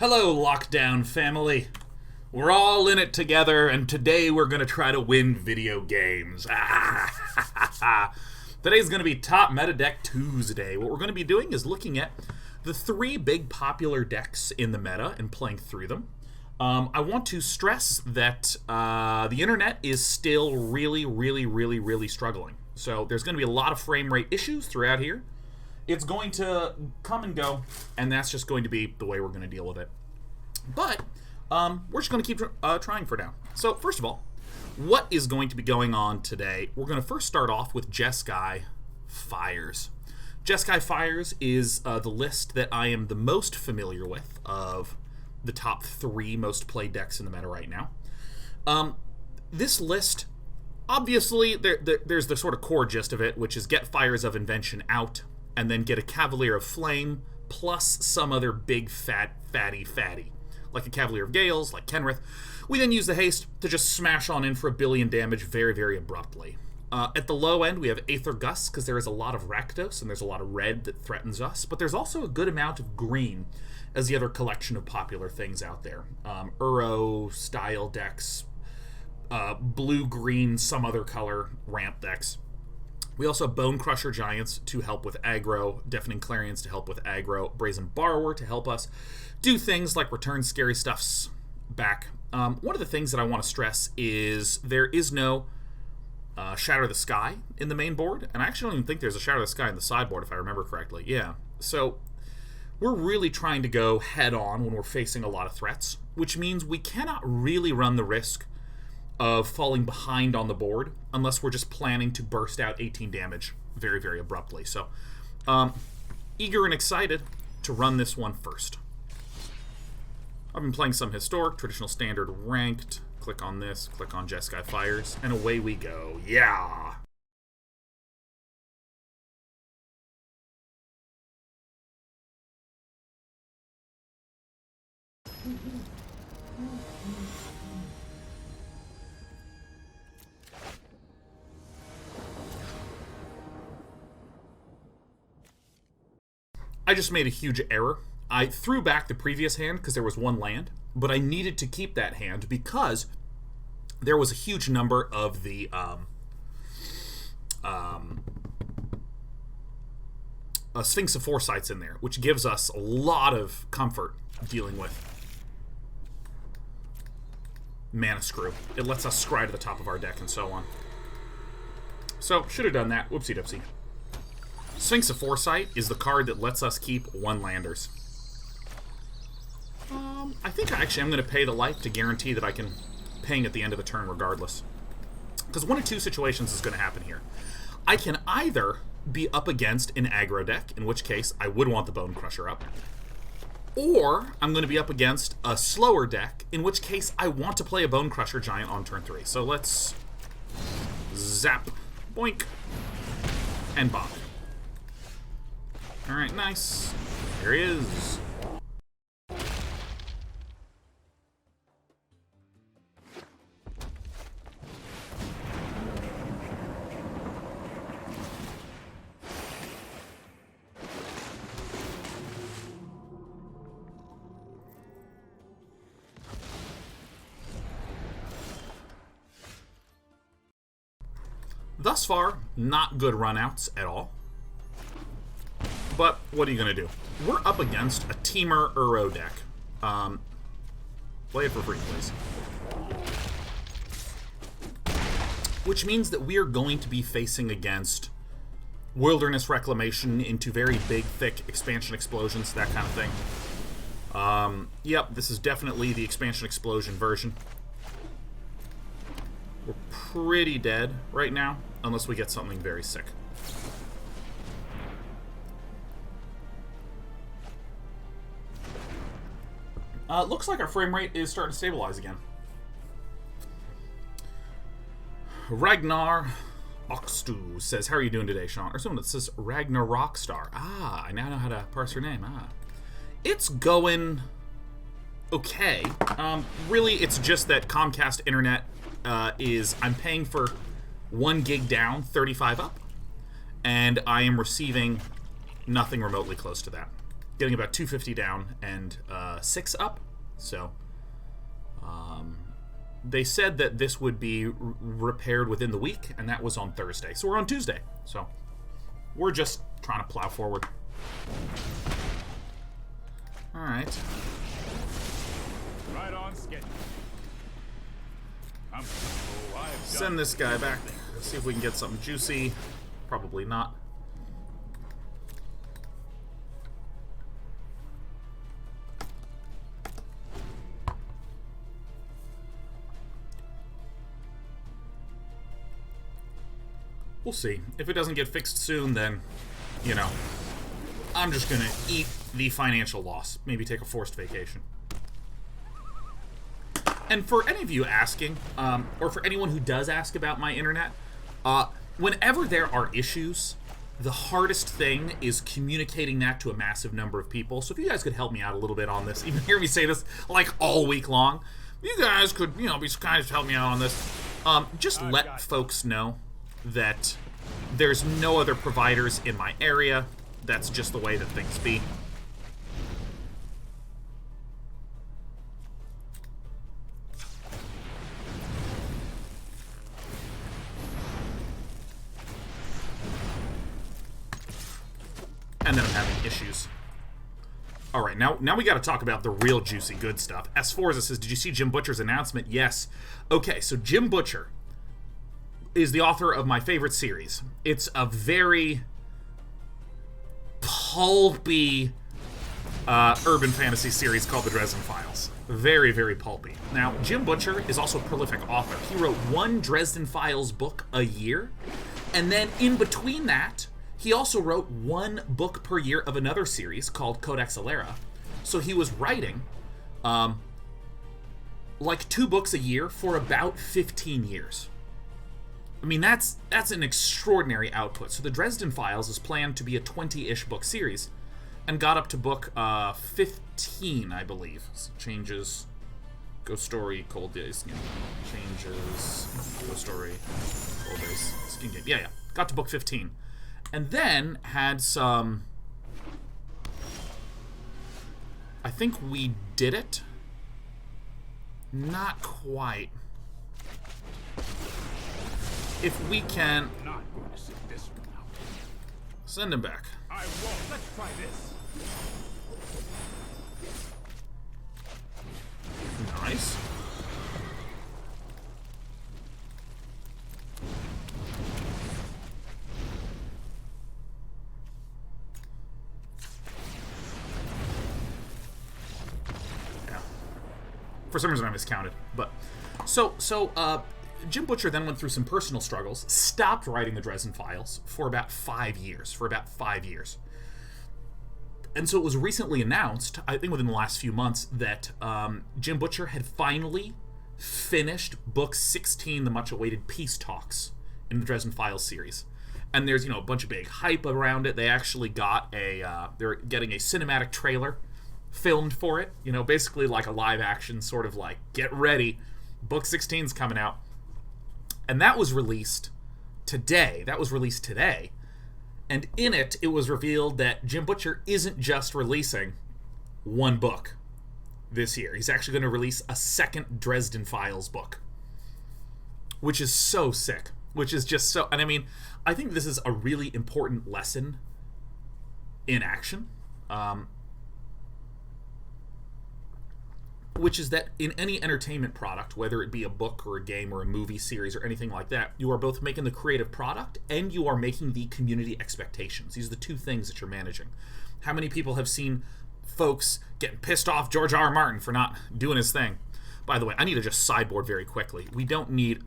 Hello, Lockdown family. We're all in it together, and today we're going to try to win video games. Today's going to be Top Meta Deck Tuesday. What we're going to be doing is looking at the three big popular decks in the meta and playing through them. I want to stress that the internet is still really struggling. So there's going to be a lot of frame rate issues throughout here. It's going to come and go, and that's just going to be the way we're going to deal with it. But we're just going to keep trying for now. So first of all, what is going to be going on today? We're going to first start off with Jeskair Fires. Jeskair Fires is the list that I am the most familiar with of the top three most played decks in the meta right now. This list, obviously, there's the sort of core gist of it, which is get Fires of Invention out, and then get a Cavalier of Flame, plus some other big fatty, like a Cavalier of Gales, like Kenrith. We then use the haste to just smash on in for 1 billion damage very abruptly. At the low end, we have Aether Gust, because there is a lot of Rakdos, and there's a lot of red that threatens us, but there's also a good amount of green as the other collection of popular things out there. Uro-style decks, blue-green, some other color ramp decks. We also have Bonecrusher Giants to help with aggro, Deafening Clarions to help with aggro, Brazen Borrower to help us do things like return scary stuffs back. One of the things that I want to stress is there is no Shatter the Sky in the main board, and I actually don't even think there's a Shatter the Sky in the sideboard if I remember correctly. Yeah, so we're really trying to go head on when we're facing a lot of threats, which means we cannot really run the risk of falling behind on the board unless we're just planning to burst out 18 damage very abruptly. So, eager and excited to run this one first. I've been playing some Historic, Traditional Standard, Ranked. Click on this, click on Jeskair Fires, and away we go. Yeah! I just made a huge error. I threw back the previous hand because there was one land, but I needed to keep that hand because there was a huge number of the Sphinx of Foresights in there, which gives us a lot of comfort dealing with mana screw. It lets us scry to the top of our deck and so on. So, should have done that. Whoopsie doopsie. Sphinx of Foresight is the card that lets us keep one-landers. I think actually I'm going to pay the life to guarantee that I can ping at the end of the turn regardless. Because one of two situations is going to happen here. I can either be up against an aggro deck, in which case I would want the Bonecrusher up, or I'm going to be up against a slower deck, in which case I want to play a Bonecrusher Giant on turn 3. So let's zap, boink, and bonk. Alright, nice. Here he is. Thus far, not good runouts at all. But what are you going to do? We're up against a Teamer Uro deck. Play it for free, please. Which means that we are going to be facing against Wilderness Reclamation into very big, thick expansion explosions, that kind of thing. Yep, this is definitely the expansion explosion version. We're pretty dead right now, unless we get something very sick. Looks like our frame rate is starting to stabilize again. Ragnar Oxtu says, how are you doing today, Sean? Or someone that says Ragnar Rockstar. Ah, I now know how to parse her name. Ah. It's going okay. Really, it's just that Comcast internet I'm paying for 1 gig down, 35 up, and I am receiving nothing remotely close to that. getting about 250 down and 6 up. So they said that this would be repaired within the week, and that was on Thursday. So we're on Tuesday. So we're just trying to plow forward. All right. Right on schedule. Send this guy back. Let's see if we can get something juicy. Probably not. We'll see. If it doesn't get fixed soon, then, you know, I'm just going to eat the financial loss. Maybe take a forced vacation. And for any of you asking, or for anyone who does ask about my internet, whenever there are issues, the hardest thing is communicating that to a massive number of people. So if you guys could help me out a little bit on this, even hear me say this like all week long, you guys could, you know, be kind of help me out on this. Just let folks know that there's no other providers in my area. That's just the way that things be. And then I'm having issues. All right, now we got to talk about the real juicy good stuff. S4 says, did you see Jim Butcher's announcement? Yes. Okay, so Jim Butcher is the author of my favorite series. It's a very pulpy urban fantasy series called the Dresden Files. Very, very pulpy. Now, Jim Butcher is also a prolific author. He wrote one Dresden Files book a year, and then in between that, he also wrote one book per year of another series called Codex Alera. So he was writing like 2 books a year for about 15 years. I mean, that's an extraordinary output. So the Dresden Files is planned to be a 20-ish book series, and got up to book 15, I believe. So changes, Ghost Story, Cold Days, changes, Ghost Story, Cold Days, Skin Game. Yeah, got to book 15. And then had some, I think we did it. Not quite. If we can Not going to sit this one out. send him back. I won't. Let's try this. Nice. Yeah. For some reason I miscounted, but so Jim Butcher then went through some personal struggles, stopped writing the Dresden Files for about 5 years. And so it was recently announced, I think within the last few months, that Jim Butcher had finally finished book 16, the much-awaited Peace Talks in the Dresden Files series. And there's, you know, a bunch of big hype around it. They actually got they're getting a cinematic trailer filmed for it. You know, basically like a live-action sort of like, get ready, book 16's coming out. And that was released today. And in it, it was revealed that Jim Butcher isn't just releasing one book this year. He's actually going to release a second Dresden Files book, which is so sick. Which is just so... And I mean, I think this is a really important lesson in action. Which is that in any entertainment product, whether it be a book or a game or a movie series or anything like that, you are both making the creative product and you are making the community expectations. These are the two things that you're managing. How many people have seen folks getting pissed off George R. R. Martin for not doing his thing? By the way, I need to just sideboard very quickly. We don't need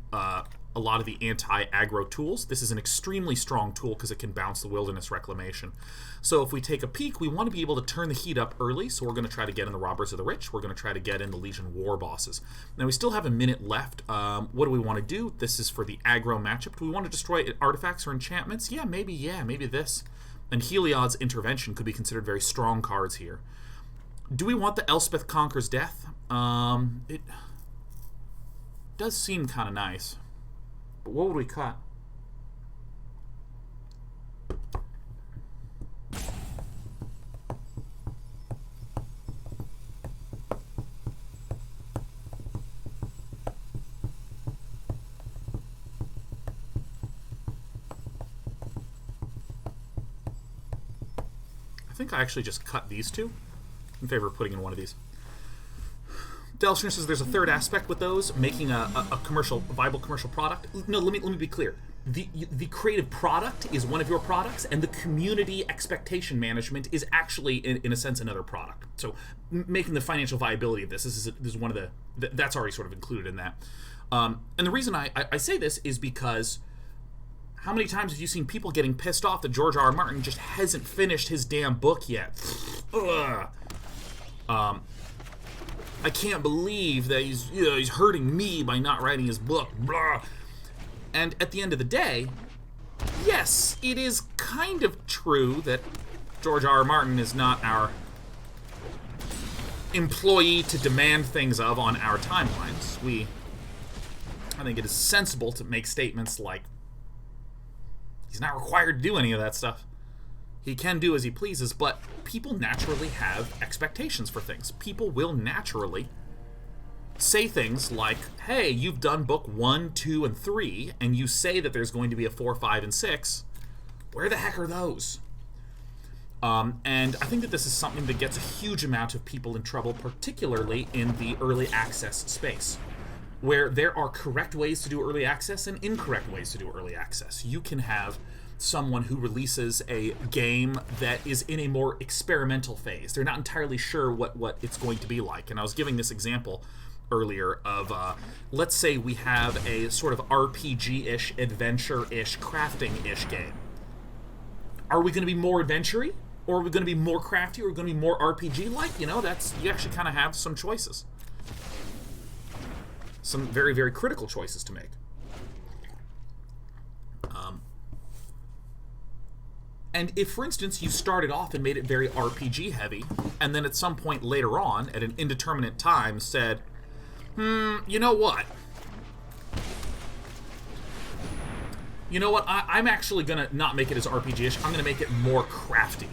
a lot of the anti-aggro tools. This is an extremely strong tool because it can bounce the Wilderness Reclamation. So if we take a peek, we want to be able to turn the heat up early, so we're going to try to get in the Robbers of the Rich. We're going to try to get in the Legion War bosses. Now, we still have a minute left. What do we want to do? This is for the aggro matchup. Do we want to destroy artifacts or enchantments? Yeah, maybe this. And Heliod's Intervention could be considered very strong cards here. Do we want the Elspeth Conquers Death? It does seem kind of nice. But what would we cut? think I actually just cut these two in favor of putting in one of these. Delshner says there's a third aspect with those, making a viable commercial product. No, let me be clear. The creative product is one of your products, and the community expectation management is actually, in a sense, another product. So making the financial viability of this is one of that's already sort of included in that. And the reason I say this is because how many times have you seen people getting pissed off that George R. R. Martin just hasn't finished his damn book yet? Ugh. I can't believe that he's hurting me by not writing his book. Blah. And at the end of the day, yes, it is kind of true that George R. R. Martin is not our employee to demand things of on our timelines. I think it is sensible to make statements like he's not required to do any of that stuff. He can do as he pleases, but people naturally have expectations for things. People will naturally say things like, hey, you've done book 1, 2, and 3, and you say that there's going to be a 4, 5, and 6. Where the heck are those? And I think that this is something that gets a huge amount of people in trouble, particularly in the early access space, where there are correct ways to do early access and incorrect ways to do early access. You can have someone who releases a game that is in a more experimental phase. They're not entirely sure what it's going to be like. And I was giving this example earlier of, let's say we have a sort of RPG-ish, adventure-ish, crafting-ish game. Are we going to be more adventure-y? Or are we going to be more crafty? Or are we going to be more RPG-like? You actually kind of have some choices. Some very, very critical choices to make. And if, for instance, you started off and made it very RPG heavy, and then at some point later on, at an indeterminate time, said, you know what? I'm actually going to not make it as RPG-ish. I'm going to make it more crafty.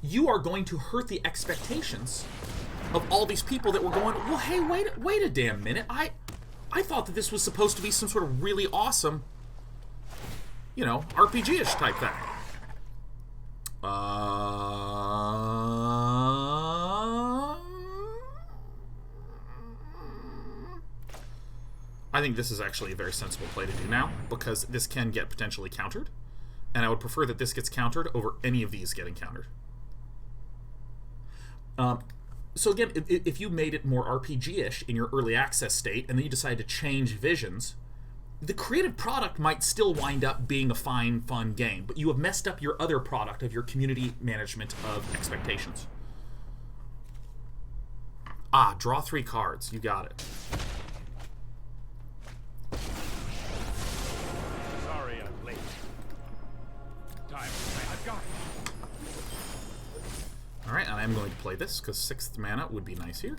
You are going to hurt the expectations of all these people that were going, well, hey, wait a damn minute. I thought that this was supposed to be some sort of really awesome, RPG-ish type thing. I think this is actually a very sensible play to do now, because this can get potentially countered, and I would prefer that this gets countered over any of these getting countered. So again, if you made it more RPG-ish in your early access state, and then you decide to change visions, the creative product might still wind up being a fine, fun game, but you have messed up your other product of your community management of expectations. Draw 3 cards. You got it. Sorry I'm late. Time to play. I've got it. Alright, and I'm going to play this, because 6th mana would be nice here.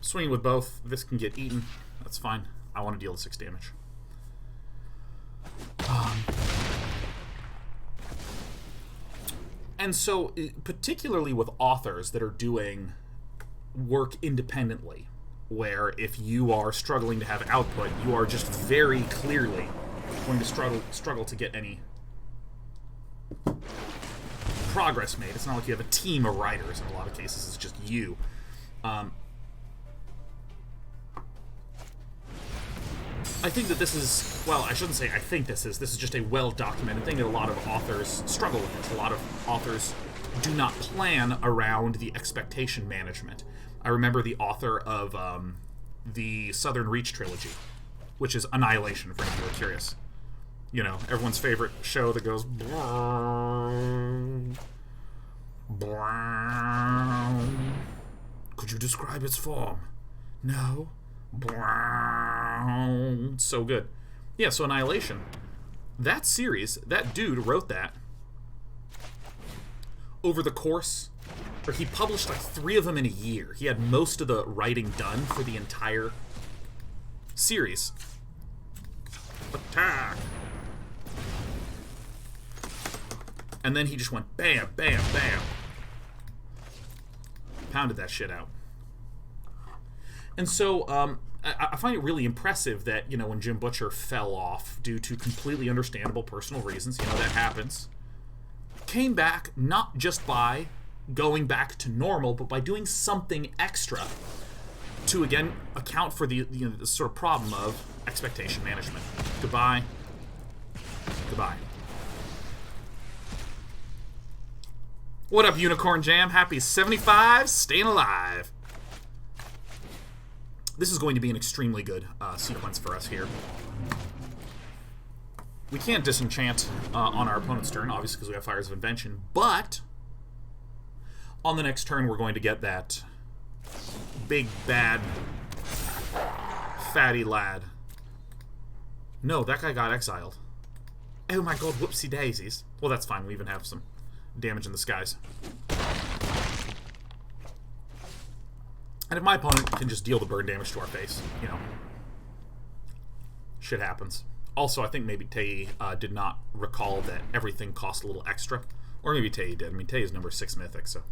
Swinging with both. This can get eaten. That's fine. I want to deal the 6 damage. And so, particularly with authors that are doing work independently, where if you are struggling to have output, you are just very clearly going to struggle to get any progress made. It's not like you have a team of writers in a lot of cases. It's just you. I think that this is, well, I shouldn't say I think this is just a well-documented thing that a lot of authors struggle with. A lot of authors do not plan around the expectation management. I remember the author of the Southern Reach trilogy, which is Annihilation, for anyone who are curious. Everyone's favorite show that goes... Could you describe its form? No? So good. Yeah, so Annihilation. That series, that dude wrote that over the course, or he published like 3 of them in a year. He had most of the writing done for the entire series. Attack! And then he just went bam, bam, bam. Pounded that shit out. And so, I find it really impressive that, when Jim Butcher fell off due to completely understandable personal reasons, that happens, came back not just by going back to normal, but by doing something extra to, again, account for the sort of problem of expectation management. Goodbye. Goodbye. What up, Unicorn Jam? Happy 75, staying alive. This is going to be an extremely good sequence for us here. We can't disenchant on our opponent's turn, obviously, because we have Fires of Invention, but on the next turn we're going to get that big, bad, fatty lad. No, that guy got exiled. Oh my god, whoopsie daisies. Well, that's fine, we even have some damage in the skies. And if my opponent can just deal the burn damage to our face, shit happens. Also, I think maybe Tei did not recall that everything cost a little extra. Or maybe Tei did. I mean, Tei is number 6 mythic, so.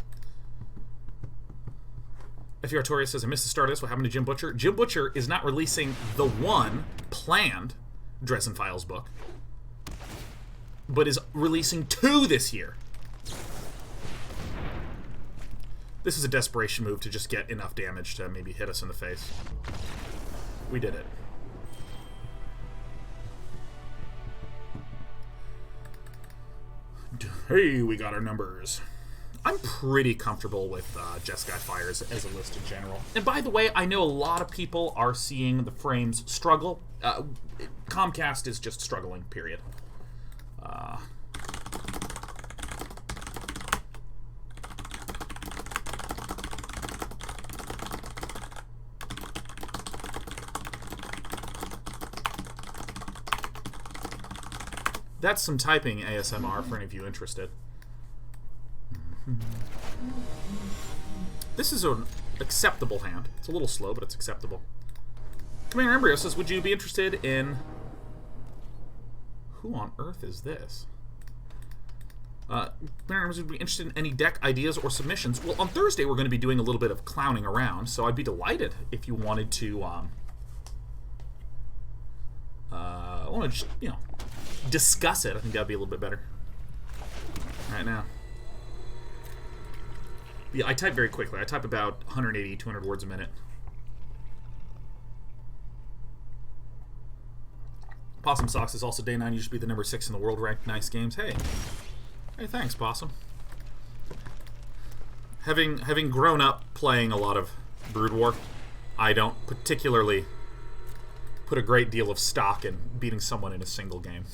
FR Artorias says, I missed the start of this. What happened to Jim Butcher? Jim Butcher is not releasing the one planned Dresden Files book, but is releasing 2 this year. This is a desperation move to just get enough damage to maybe hit us in the face. We did it. Hey, we got our numbers. I'm pretty comfortable with Jeskair Fires as a list in general. And by the way, I know a lot of people are seeing the frames struggle. Comcast is just struggling, period. That's some typing ASMR for any of you interested. This is an acceptable hand. It's a little slow, but it's acceptable. Commander Embryo says, would you be interested in... Who on earth is this? Commander Embryo would be interested in any deck ideas or submissions. Well, on Thursday we're going to be doing a little bit of clowning around, so I'd be delighted if you wanted to... I want to just, discuss it. I think that'd be a little bit better. Right now. Yeah, I type very quickly. I type about 180, 200 words a minute. Possum Socks is also day 9. You should be the number 6 in the world ranked nice games. Hey, thanks, Possum. Having grown up playing a lot of Brood War, I don't particularly put a great deal of stock in beating someone in a single game.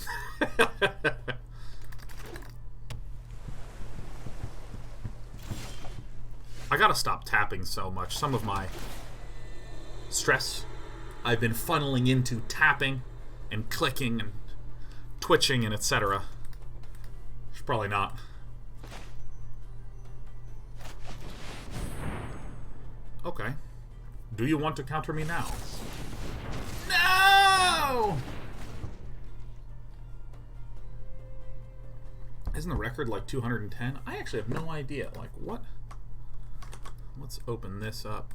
I gotta stop tapping so much. Some of my stress I've been funneling into tapping and clicking and twitching and etc. Should probably not. Okay. Do you want to counter me now? No! Isn't the record like 210? I actually have no idea. Like, what? Let's open this up.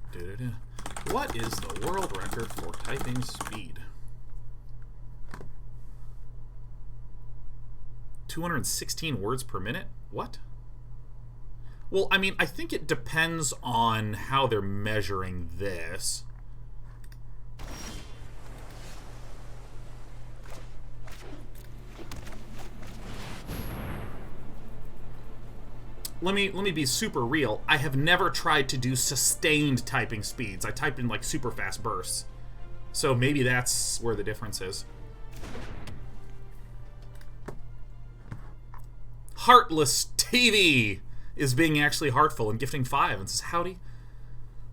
What is the world record for typing speed? 216 words per minute? What? Well, I mean, I think it depends on how they're measuring this. Let me be super real. I have never tried to do sustained typing speeds. I type in like super fast bursts. So maybe that's where the difference is. Heartless TV is being actually heartful and gifting 5 and says howdy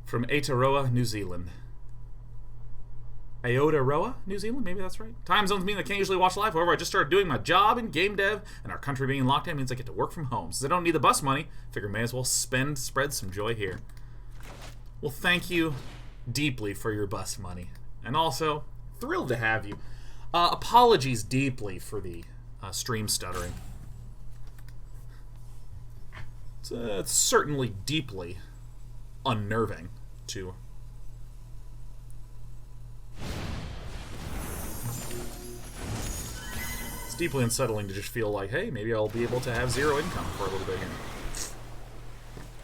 from Aotearoa, New Zealand. Aotearoa, New Zealand? Maybe that's right. Time zones mean I can't usually watch live. However, I just started doing my job in game dev, and our country being locked down means I get to work from home. Since I don't need the bus money, figure may as well spread some joy here. Well, thank you deeply for your bus money. And also, thrilled to have you. Apologies deeply for the stream stuttering. It's certainly deeply unnerving to It's deeply unsettling to just feel like, hey, maybe I'll be able to have 0 income for a little bit here.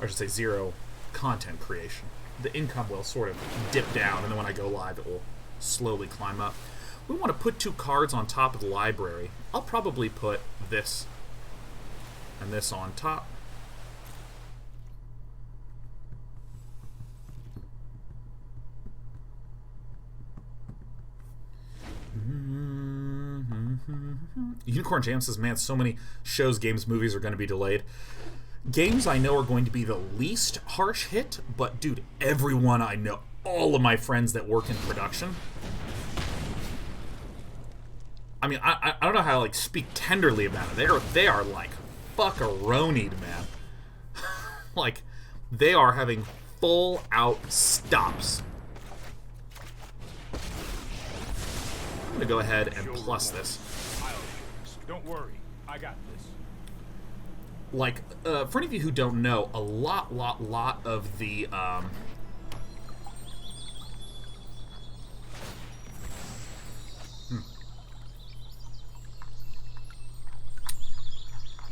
Or I should say 0 content creation. The income will sort of dip down, and then when I go live, it will slowly climb up. We want to put 2 cards on top of the library. I'll probably put this and this on top. Unicorn Jam says, man, so many shows, games, movies are going to be delayed. Games I know are going to be the least harsh hit, but dude, everyone I know, all of my friends that work in production, I mean, I don't know how to like speak tenderly about it. They are like fuckaronied, man. Like, they are having full out stops. I'm gonna go ahead and plus this. Don't worry, I got this. Like, for any of you who don't know, a lot of the,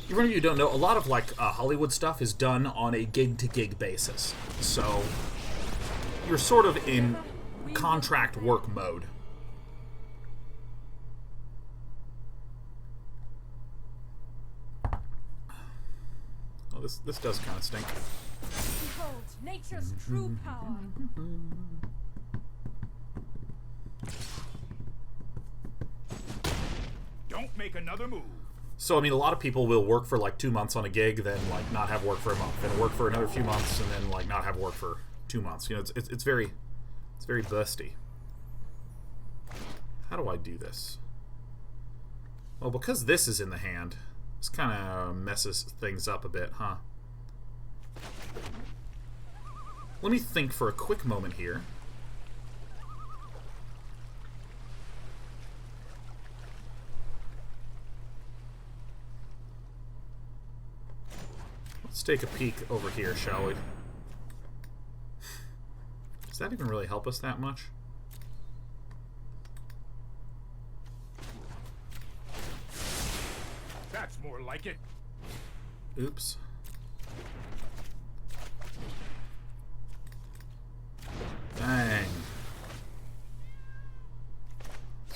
For any of you who don't know, a lot of, like, Hollywood stuff is done on a gig-to-gig basis. So, you're sort of in contract work mode. Oh, this does kind of stink. Behold, nature's true power. Don't make another move. So, I mean, a lot of people will work for, like, 2 months on a gig, then, like, not have work for a month, then work for another few months, and then, like, not have work for 2 months. You know, it's very bursty. How do I do this? Well, because this is in the hand, this kind of messes things up a bit, huh? Let me think for a quick moment here. Let's take a peek over here, shall we? Does that even really help us that much? That's more like it. Oops. Dang.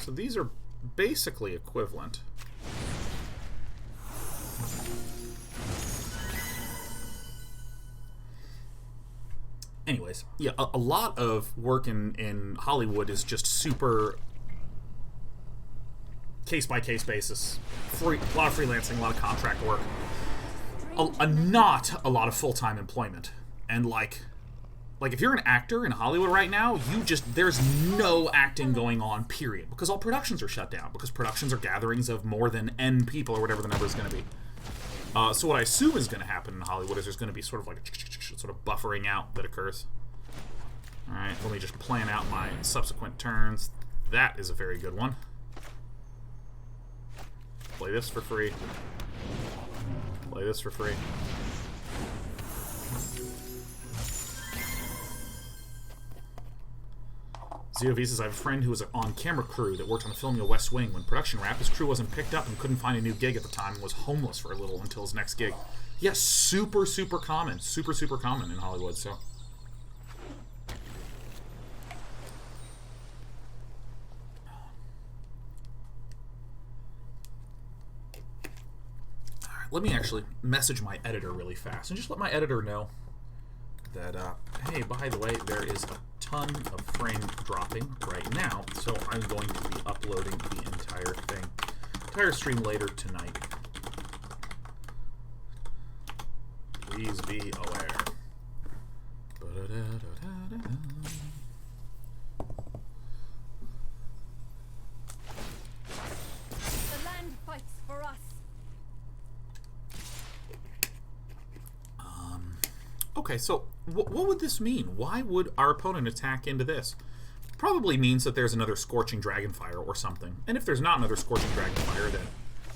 So these are basically equivalent. Anyways, yeah, a lot of work in Hollywood is just super case-by-case basis. A lot of freelancing, a lot of contract work. Not a lot of full-time employment. And, like, if you're an actor in Hollywood right now, there's no acting going on, period. Because all productions are shut down. Because productions are gatherings of more than N people, or whatever the number is going to be. So what I assume is going to happen in Hollywood is there's going to be sort of like a sort of buffering out that occurs. Alright, let me just plan out my subsequent turns. That is a very good one. Play this for free. Play this for free. ZOV says, I have a friend who was on camera crew that worked on the filming of West Wing. When production wrapped, his crew wasn't picked up and couldn't find a new gig at the time and was homeless for a little until his next gig. Yes, super common. Super common in Hollywood, so. Alright, let me actually message my editor really fast and just let my editor know that, hey, by the way, there is a ton of frame dropping right now, so I'm going to be uploading the entire thing, entire stream later tonight. Please be aware. The land fights for us. Okay, so what would this mean? Why would our opponent attack into this? Probably means that there's another Scorching Dragonfire or something. And if there's not another Scorching Dragonfire, then,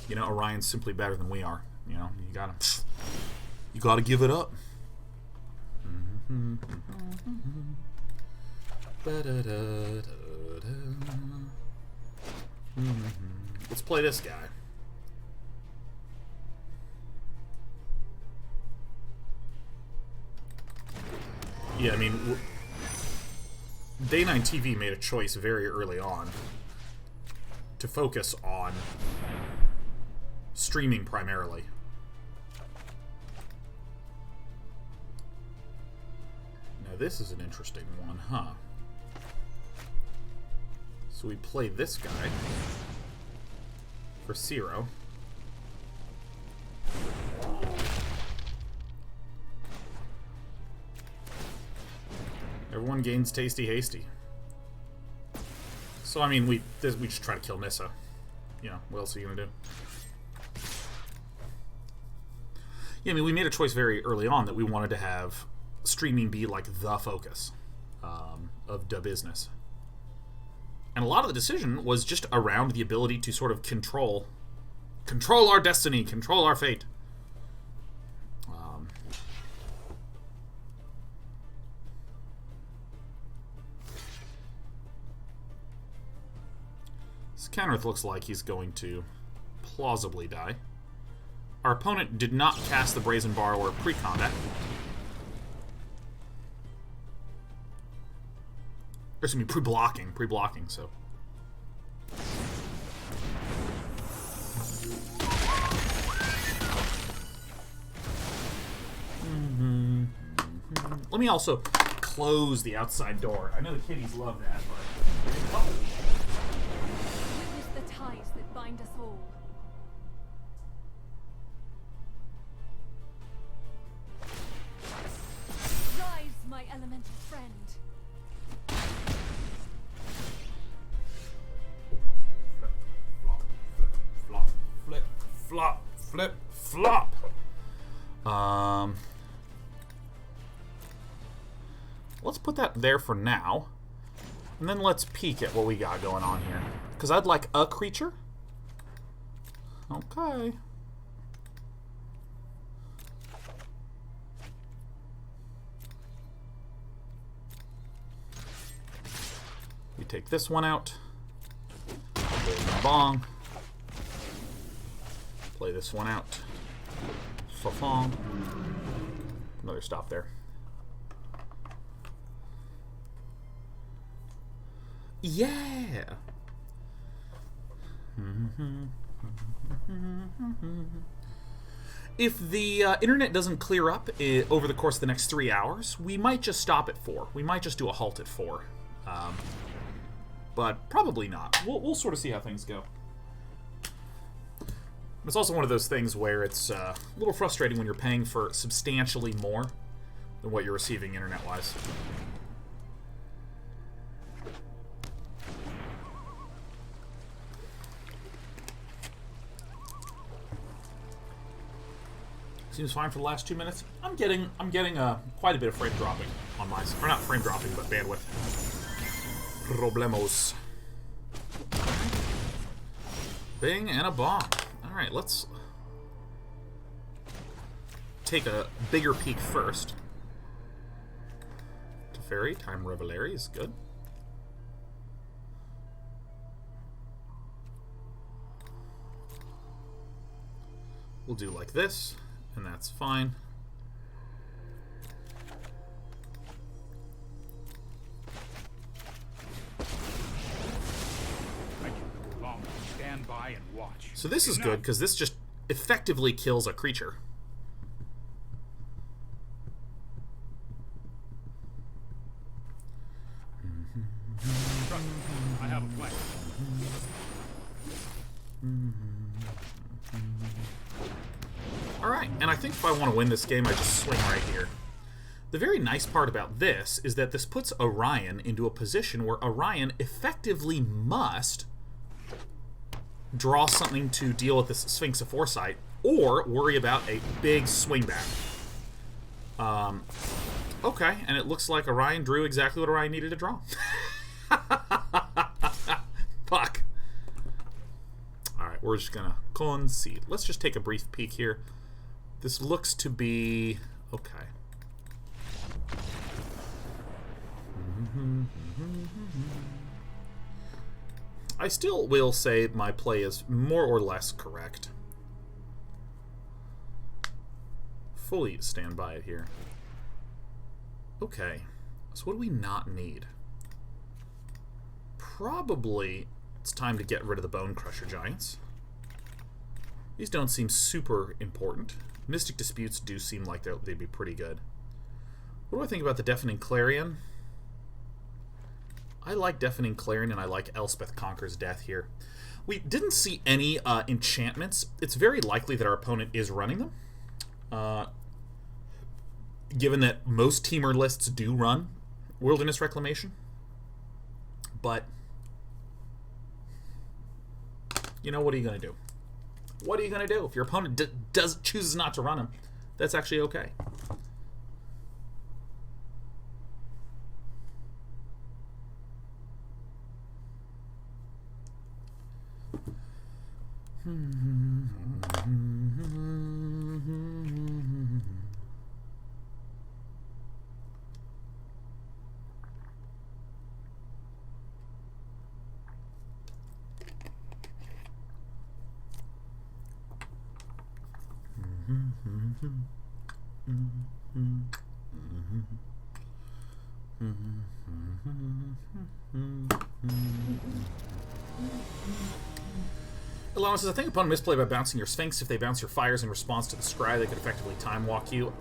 you know, Orion's simply better than we are. You know, you gotta give it up. Let's play this guy. Yeah, I mean, Day 9 TV made a choice very early on to focus on streaming primarily. Now this is an interesting one, huh? So we play this guy for 0. Everyone gains Tasty Hasty. So, I mean, we just try to kill Nissa. You know, what else are you gonna do? Yeah, I mean, we made a choice very early on that we wanted to have streaming be like the focus of the business. And a lot of the decision was just around the ability to sort of control our destiny, control our fate. Kenrith looks like he's going to plausibly die. Our opponent did not cast the Brazen Borrower pre-combat. Or excuse me, pre-blocking, so. Let me also close the outside door. I know the kiddies love that, but... Witness the ties that bind us all. Rise, my elemental friend. Flop. Let's put that there for now. And then let's peek at what we got going on here. Because I'd like a creature. Okay. We take this one out. Bong. Play this one out. Fafong. Another stop there. Yeah. If the internet doesn't clear up over the course of the next 3 hours, we might just stop at 4. We might just do a halt at 4. But probably not. We'll sort of see how things go. It's also one of those things where it's a little frustrating when you're paying for substantially more than what you're receiving internet-wise. Seems fine for the last 2 minutes. I'm getting quite a bit of frame dropping on my, or not frame dropping, but bandwidth problemos. Bing and a bomb. All right, let's take a bigger peek first. Teferi, Time Raveler is good. We'll do like this, and that's fine. Stand by and watch. So this is good, because this just effectively kills a creature. Trust me, I have a plan. Alright, and I think if I want to win this game, I just swing right here. The very nice part about this is that this puts Orion into a position where Orion effectively must draw something to deal with this Sphinx of Foresight, or worry about a big swing back. Okay, and it looks like Orion drew exactly what Orion needed to draw. Fuck. Alright, we're just gonna concede. Let's just take a brief peek here. This looks to be... okay. I still will say my play is more or less correct. Fully stand by it here. Okay, so what do we not need? Probably it's time to get rid of the Bonecrusher Giants. These don't seem super important. Mystic Disputes do seem like they'd be pretty good. What do I think about the Deafening Clarion? I like Deafening Clarion, and I like Elspeth Conquers Death here. We didn't see any enchantments. It's very likely that our opponent is running them. Given that most teamer lists do run Wilderness Reclamation. But, you know, what are you going to do? What are you going to do? If your opponent chooses not to run them, that's actually okay. Alana says, I think upon misplay by bouncing your Sphinx, if they bounce your Fires in response to the Scry, they could effectively time walk you.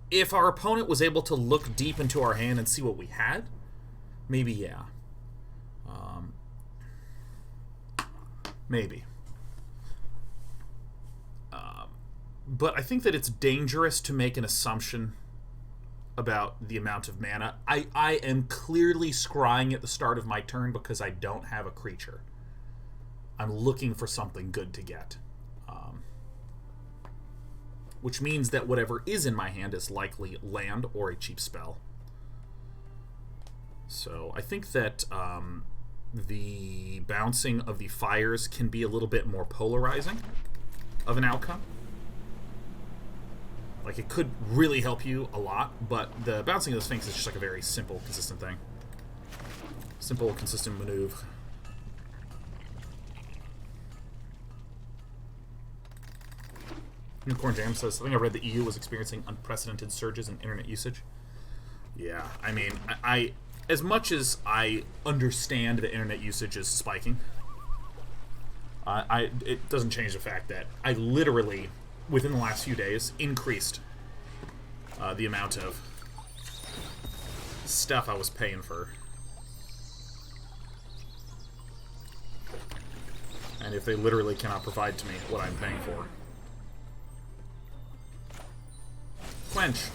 If our opponent was able to look deep into our hand and see what we had, maybe, yeah. Maybe. But I think that it's dangerous to make an assumption about the amount of mana. I am clearly scrying at the start of my turn because I don't have a creature. I'm looking for something good to get. Which means that whatever is in my hand is likely land or a cheap spell. So I think that the bouncing of the Fires can be a little bit more polarizing of an outcome. Like, it could really help you a lot, but the bouncing of the Sphinx is just like a very simple, consistent thing. Simple, consistent maneuver. Unicorn Jam says, I think I read the EU was experiencing unprecedented surges in internet usage. Yeah, I mean, I as much as I understand that internet usage is spiking, it doesn't change the fact that I literally, within the last few days, increased the amount of stuff I was paying for. And if they literally cannot provide to me what I'm paying for. Quench.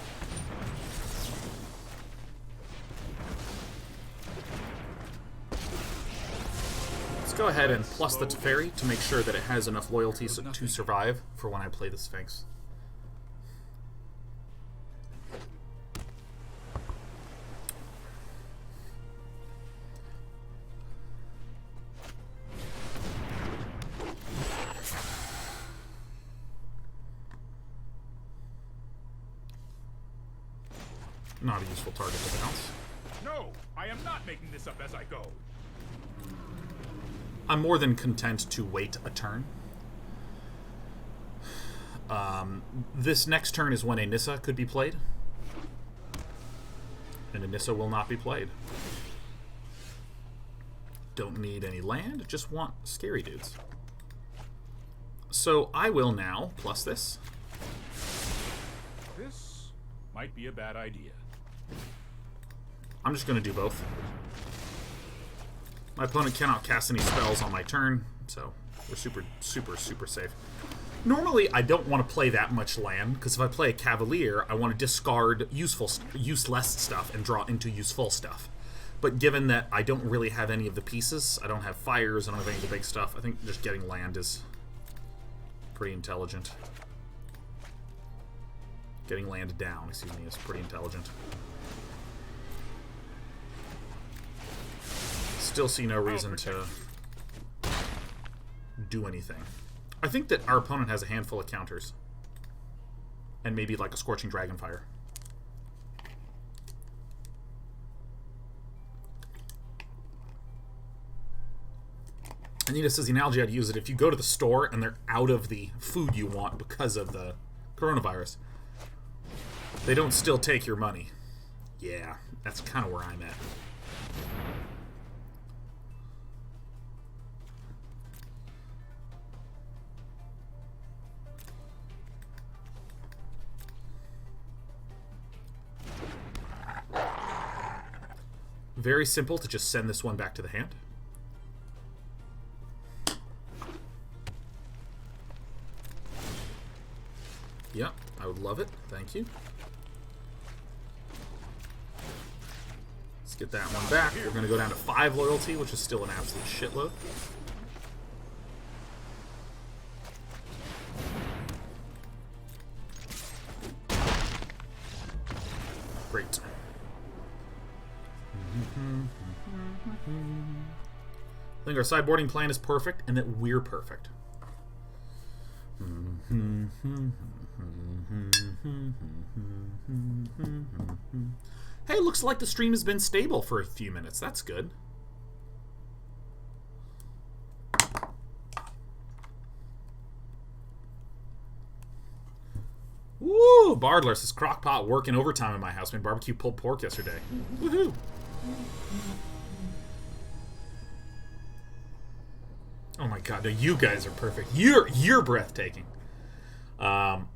Let's go ahead and plus the Teferi to make sure that it has enough loyalty to survive for when I play the Sphinx. Not a useful target to bounce. No, I am not making this up as I go. I'm more than content to wait a turn. This next turn is when a Nissa could be played. And a Nissa will not be played. Don't need any land, just want scary dudes. So I will now plus this. This might be a bad idea. I'm just going to do both. My opponent cannot cast any spells on my turn, so we're super, super, super safe. Normally, I don't want to play that much land, because if I play a Cavalier, I want to discard useless stuff and draw into useful stuff. But given that I don't really have any of the pieces, I don't have Fires, I don't have any of the big stuff, I think just getting land is pretty intelligent. Getting land down, excuse me, is pretty intelligent. Still see no reason to do anything. I think that our opponent has a handful of counters. And maybe like a Scorching Dragonfire. Anita says the analogy I'd use it if you go to the store and they're out of the food you want because of the coronavirus. They don't still take your money. Yeah, that's kind of where I'm at. Very simple to just send this one back to the hand. Yep, I would love it. Thank you. Let's get that one back. We're going to go down to 5 loyalty, which is still an absolute shitload. Great. I think our sideboarding plan is perfect, and that we're perfect. Hey, looks like the stream has been stable for a few minutes. That's good. Woo! Bardler says Crockpot working overtime in my house. Made barbecue pulled pork yesterday. Woohoo! Oh my god, no, you guys are perfect. You're breathtaking. For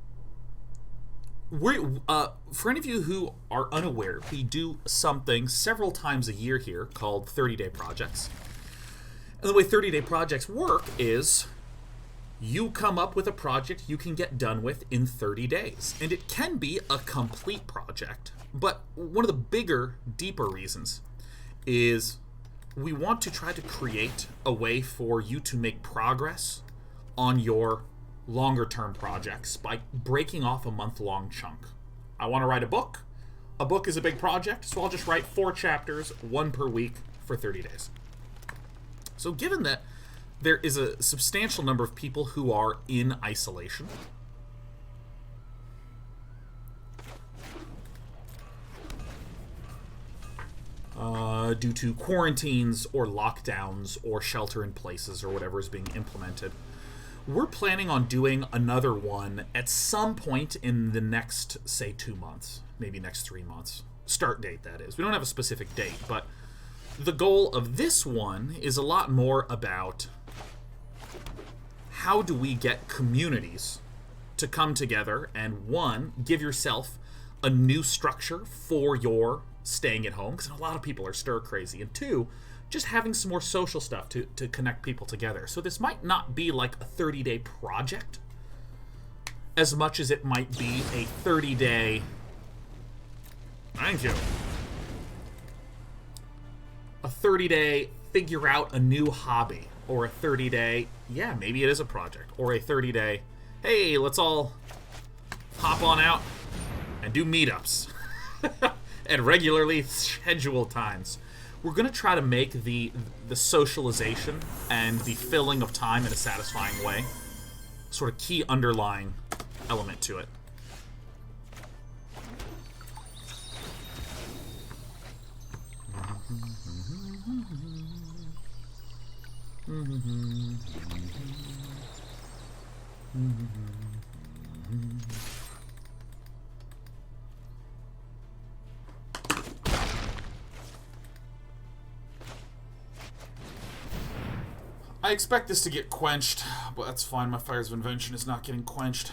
any of you who are unaware, we do something several times a year here called 30-day projects. And the way 30-day projects work is you come up with a project you can get done with in 30 days. And it can be a complete project. But one of the bigger, deeper reasons is we want to try to create a way for you to make progress on your longer-term projects by breaking off a month-long chunk. I want to write a book. A book is a big project, so I'll just write 4 chapters, 1 per week, for 30 days. So given that there is a substantial number of people who are in isolation, due to quarantines or lockdowns or shelter-in-places or whatever is being implemented, we're planning on doing another one at some point in the next, say, 2 months. Maybe next 3 months. Start date, that is. We don't have a specific date, but the goal of this one is a lot more about how do we get communities to come together and, one, give yourself a new structure for your staying at home, because a lot of people are stir crazy, and 2, just having some more social stuff to connect people together. So this might not be like a 30-day project as much as it might be a 30-day... Thank you. A 30-day figure out a new hobby. Or a 30-day, yeah, maybe it is a project. Or a 30-day, hey, let's all hop on out and do meetups. At regularly scheduled times. We're going to try to make the socialization and the filling of time in a satisfying way sort of key underlying element to it. I expect this to get quenched, but that's fine. My Fires of Invention is not getting quenched.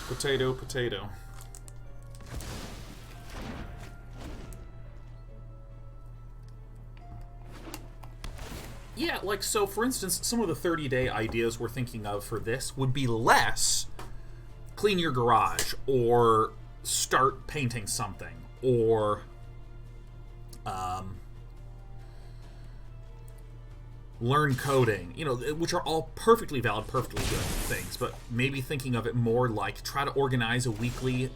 Potato, potato. Yeah, like, so, for instance, some of the 30-day ideas we're thinking of for this would be less clean your garage, or start painting something, or... learn coding, you know, which are all perfectly valid, perfectly good things, but maybe thinking of it more like try to organize a weekly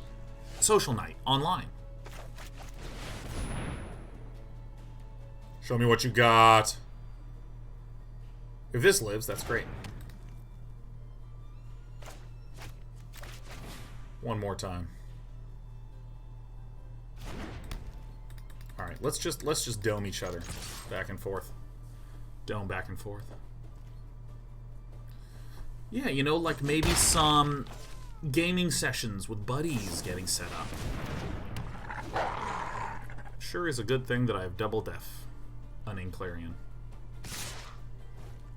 social night online. Show me what you got. If this lives, that's great. One more time. Alright, let's just dome each other. Back and forth. Dome back and forth. Yeah, you know, like maybe some gaming sessions with buddies getting set up. Sure is a good thing that I have double Deafening Clarion.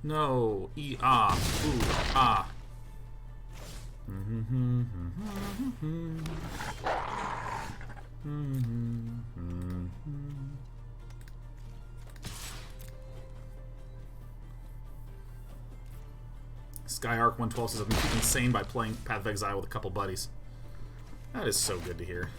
No. Ooh, ah. Skyark 112 says I've been keeping insane by playing Path of Exile with a couple buddies. That is so good to hear.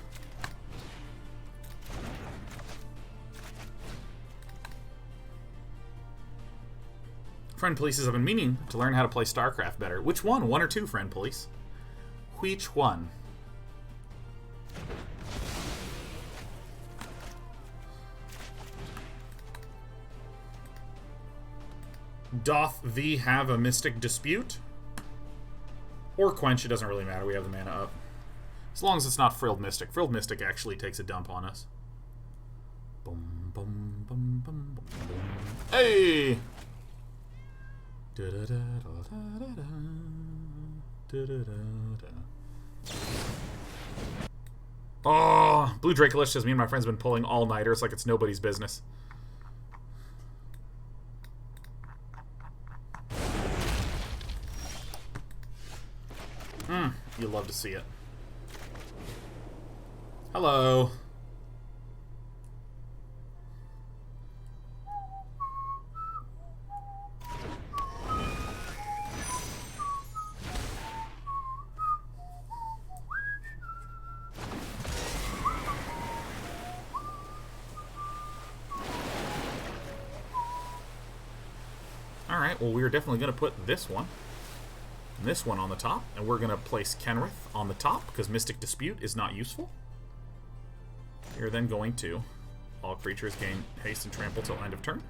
Friend Police says I've been meaning to learn how to play StarCraft better. Which one? One or two, Friend Police? Which one? Doth thee have a Mystic Dispute? Or Quench, it doesn't really matter. We have the mana up. As long as it's not Frilled Mystic. Frilled Mystic actually takes a dump on us. Boom, boom, boom, boom, boom, boom. Hey! Oh, Blue Dracolish says me and my friends have been pulling all-nighters like it's nobody's business. You love to see it. Hello. Alright, well, we're definitely going to put this one and this one on the top, and we're going to place Kenrith on the top because Mystic Dispute is not useful. You're then going to all creatures gain haste and trample till end of turn.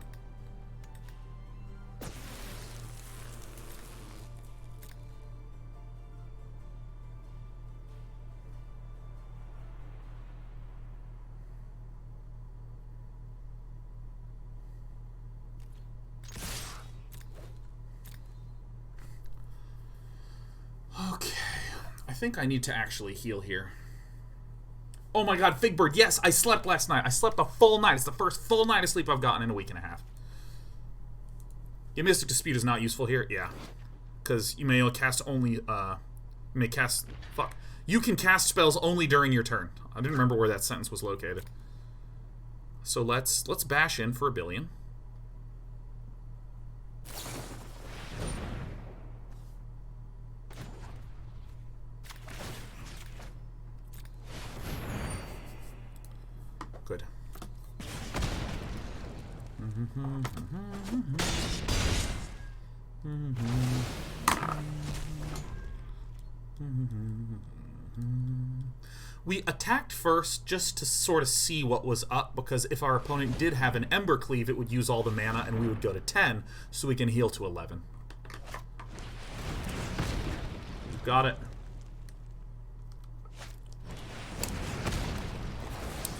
I think I need to actually heal here. Oh my god, Figbird, yes, I slept last night. I slept a full night. It's the first full night of sleep I've gotten in a week and a half. Yeah, Mystic Dispute is not useful here. Yeah. Because you may cast only, You can cast spells only during your turn. I didn't remember where that sentence was located. So let's bash in for 1 billion. Good. We attacked first just to sort of see what was up, because if our opponent did have an Ember Cleave, it would use all the mana and we would go to 10, so we can heal to 11. Got it.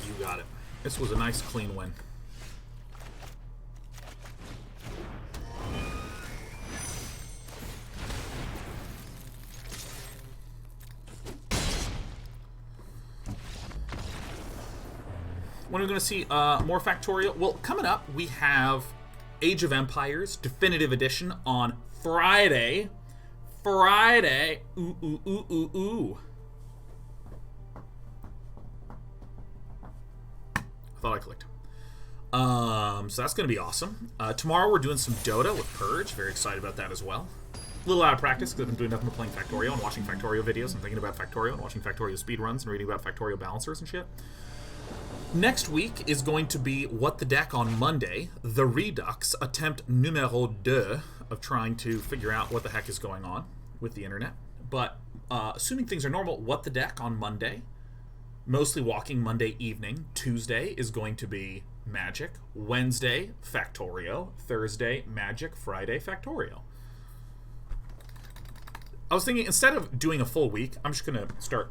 You got it. This was a nice, clean win. When are we going to see more Factorial? Well, coming up, we have Age of Empires Definitive Edition on Friday. Friday. Ooh, ooh, ooh, ooh, ooh. I thought I clicked. So that's going to be awesome. Tomorrow we're doing some Dota with Purge. Very excited about that as well. A little out of practice because I've been doing nothing but playing Factorial and watching Factorial videos and thinking about Factorial and watching Factorial speedruns and reading about Factorial balancers and shit. Next week is going to be What the Deck on Monday, the Redux, attempt numéro 2 of trying to figure out what the heck is going on with the internet. But assuming things are normal, What the Deck on Monday, mostly walking Monday evening. Tuesday is going to be Magic. Wednesday, Factorio. Thursday, Magic. Friday, Factorio. I was thinking, instead of doing a full week, I'm just going to start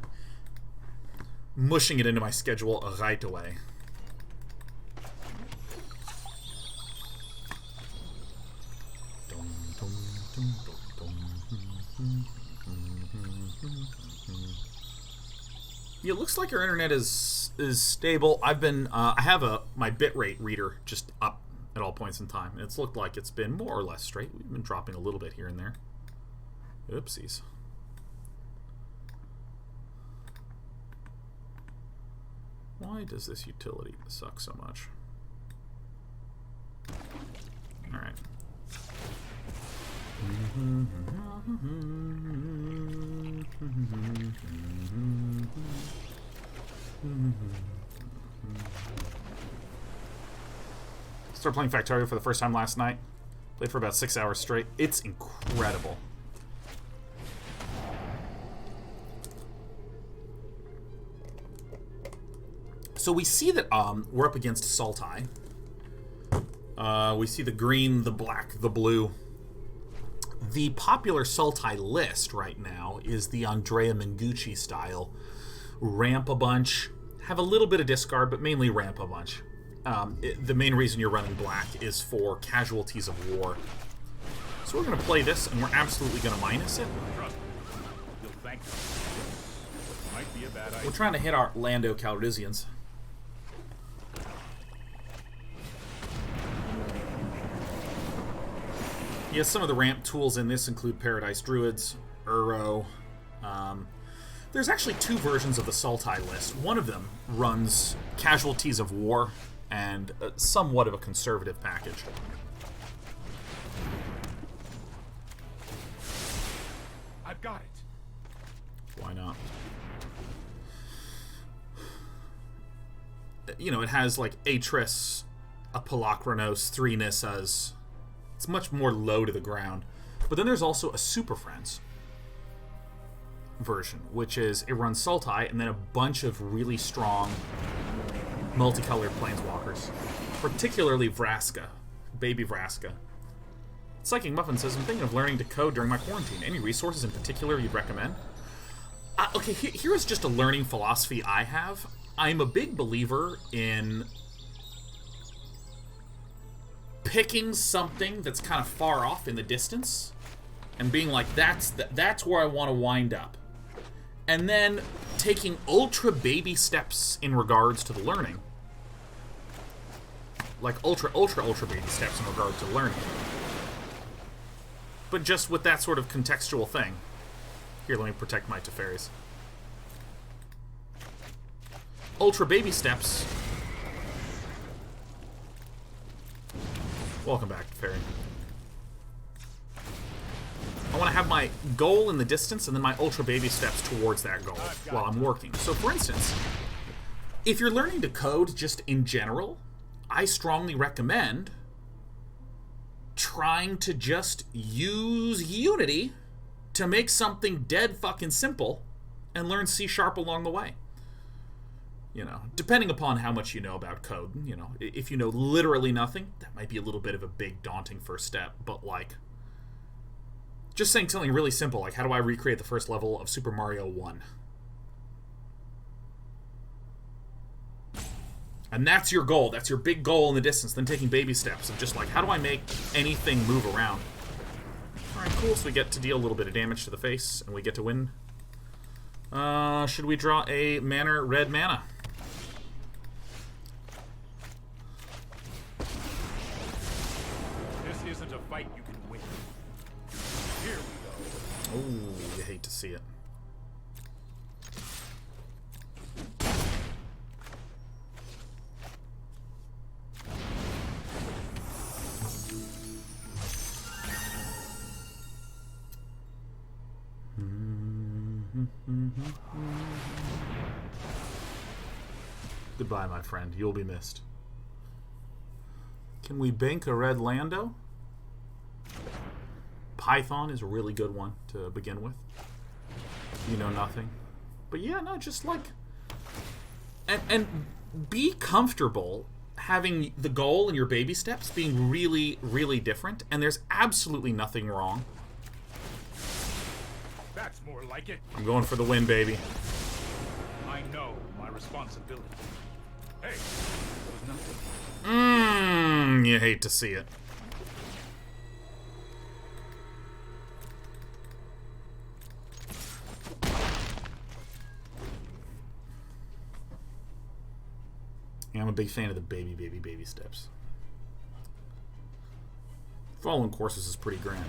mushing it into my schedule right away. Yeah, it looks like your internet is stable. I've been I have my bitrate reader just up at all points in time. It's looked like it's been more or less straight. We've been dropping a little bit here and there. Oopsies. Why does this utility suck so much? All right. Started playing Factorio for the first time last night. Played for about 6 hours straight. It's incredible. So we see that we're up against Sultai. We see the green, the black, the blue. The popular Sultai list right now is the Andrea Mengucci style. Ramp a bunch, have a little bit of discard, but mainly ramp a bunch. The main reason you're running black is for Casualties of War. So we're going to play this, and we're absolutely going to minus it. You'll thank me. Might be a bad idea. We're trying to hit our Lando Calrissians. Yes, some of the ramp tools in this include Paradise Druids, Uro. There's actually two versions of the Sultai list. One of them runs Casualties of War and somewhat of a conservative package. I've got it. Why not? You know, it has like Atris, a Pelakronos, 3 Nissas. It's much more low to the ground. But then there's also a Super Friends version, which is it runs Sultai and then a bunch of really strong multicolored planeswalkers. Particularly Vraska. Baby Vraska. Psychic Muffin says, I'm thinking of learning to code during my quarantine. Any resources in particular you'd recommend? Okay, here is just a learning philosophy I have. I'm a big believer in picking something that's kind of far off in the distance and being like, that's where I want to wind up. And then taking ultra baby steps in regards to the learning. Like ultra baby steps in regard to learning. But just with that sort of contextual thing. Here, let me protect my Teferis. Ultra baby steps. Welcome back, Teferi. I want to have my goal in the distance and then my ultra baby steps towards that goal while I'm working. So, for instance, if you're learning to code just in general, I strongly recommend trying to just use Unity to make something dead fucking simple and learn C# along the way. You know, depending upon how much you know about code, you know, if you know literally nothing, that might be a little bit of a big, daunting first step, but like, just saying something really simple, like how do I recreate the first level of Super Mario 1? And that's your goal, that's your big goal in the distance, then taking baby steps of just like, how do I make anything move around? Alright, cool, so we get to deal a little bit of damage to the face, and we get to win. Should we draw a red mana? This isn't a fight you can win. Here we go. Oh, you hate to see it. Goodbye, my friend. You'll be missed. Can we bank a red Lando? Python is a really good one to begin with. You know nothing. But yeah, no, just like... And be comfortable having the goal and your baby steps being really, really different. And there's absolutely nothing wrong. That's more like it. I'm going for the win, baby. I know my responsibility. Hey, there was nothing. You hate to see it. Yeah, I'm a big fan of the baby steps. Following courses is pretty grand.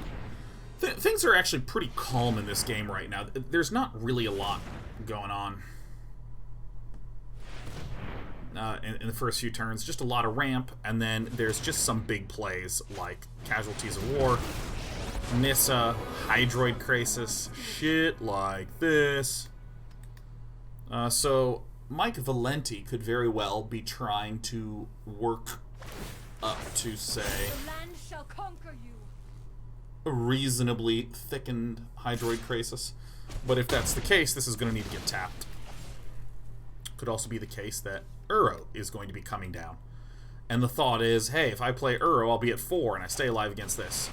Things are actually pretty calm in this game right now. There's not really a lot going on in the first few turns. Just a lot of ramp, and then there's just some big plays like Casualties of War, Nissa, Hydroid Krasis, shit like this. So Mike Valenti could very well be trying to work up to, say, The land shall conquer you. a reasonably thickened Hydroid Krasis. But if that's the case, this is going to need to get tapped. Could also be the case that Uro is going to be coming down. And the thought is, hey, if I play Uro, I'll be at 4 and I stay alive against this.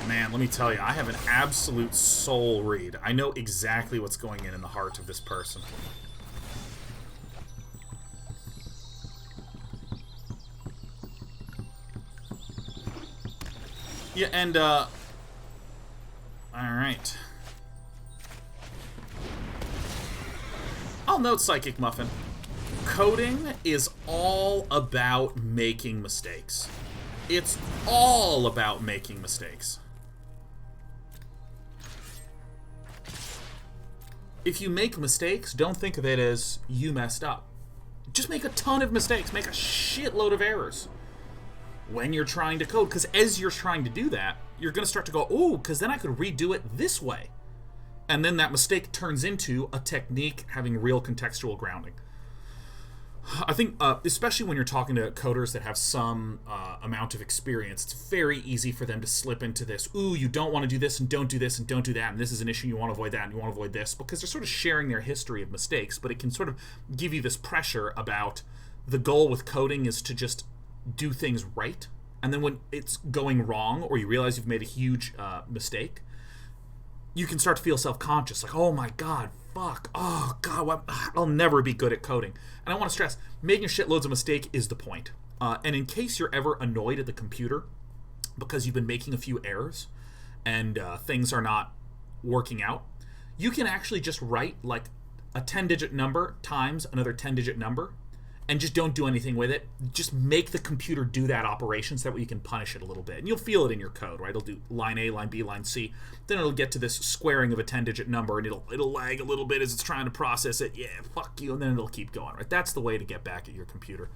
Man, let me tell you, I have an absolute soul read. I know exactly what's going in the heart of this person. Yeah, and, alright. I'll note Psychic Muffin. Coding is all about making mistakes. It's all about making mistakes. If you make mistakes, don't think of it as you messed up. Just make a ton of mistakes. Make a shitload of errors when you're trying to code, because as you're trying to do that, you're going to start to go, oh, because then I could redo it this way. And then that mistake turns into a technique having real contextual grounding. I think, especially when you're talking to coders that have some amount of experience, it's very easy for them to slip into this, ooh, you don't want to do this, and don't do this, and don't do that, and this is an issue, you want to avoid that, and you want to avoid this, because they're sort of sharing their history of mistakes, but it can sort of give you this pressure about the goal with coding is to just do things right, and then when it's going wrong, or you realize you've made a huge mistake, you can start to feel self-conscious, like, oh my god, fuck, oh god, I'll never be good at coding. And I want to stress, making shitloads of mistake is the point. And in case you're ever annoyed at the computer because you've been making a few errors and things are not working out, you can actually just write like a 10-digit number times another 10-digit number and just don't do anything with it. Just make the computer do that operation so that way you can punish it a little bit. And you'll feel it in your code, right? It'll do line A, line B, line C. Then it'll get to this squaring of a 10-digit number, and it'll lag a little bit as it's trying to process it. Yeah, fuck you, and then it'll keep going, right? That's the way to get back at your computer.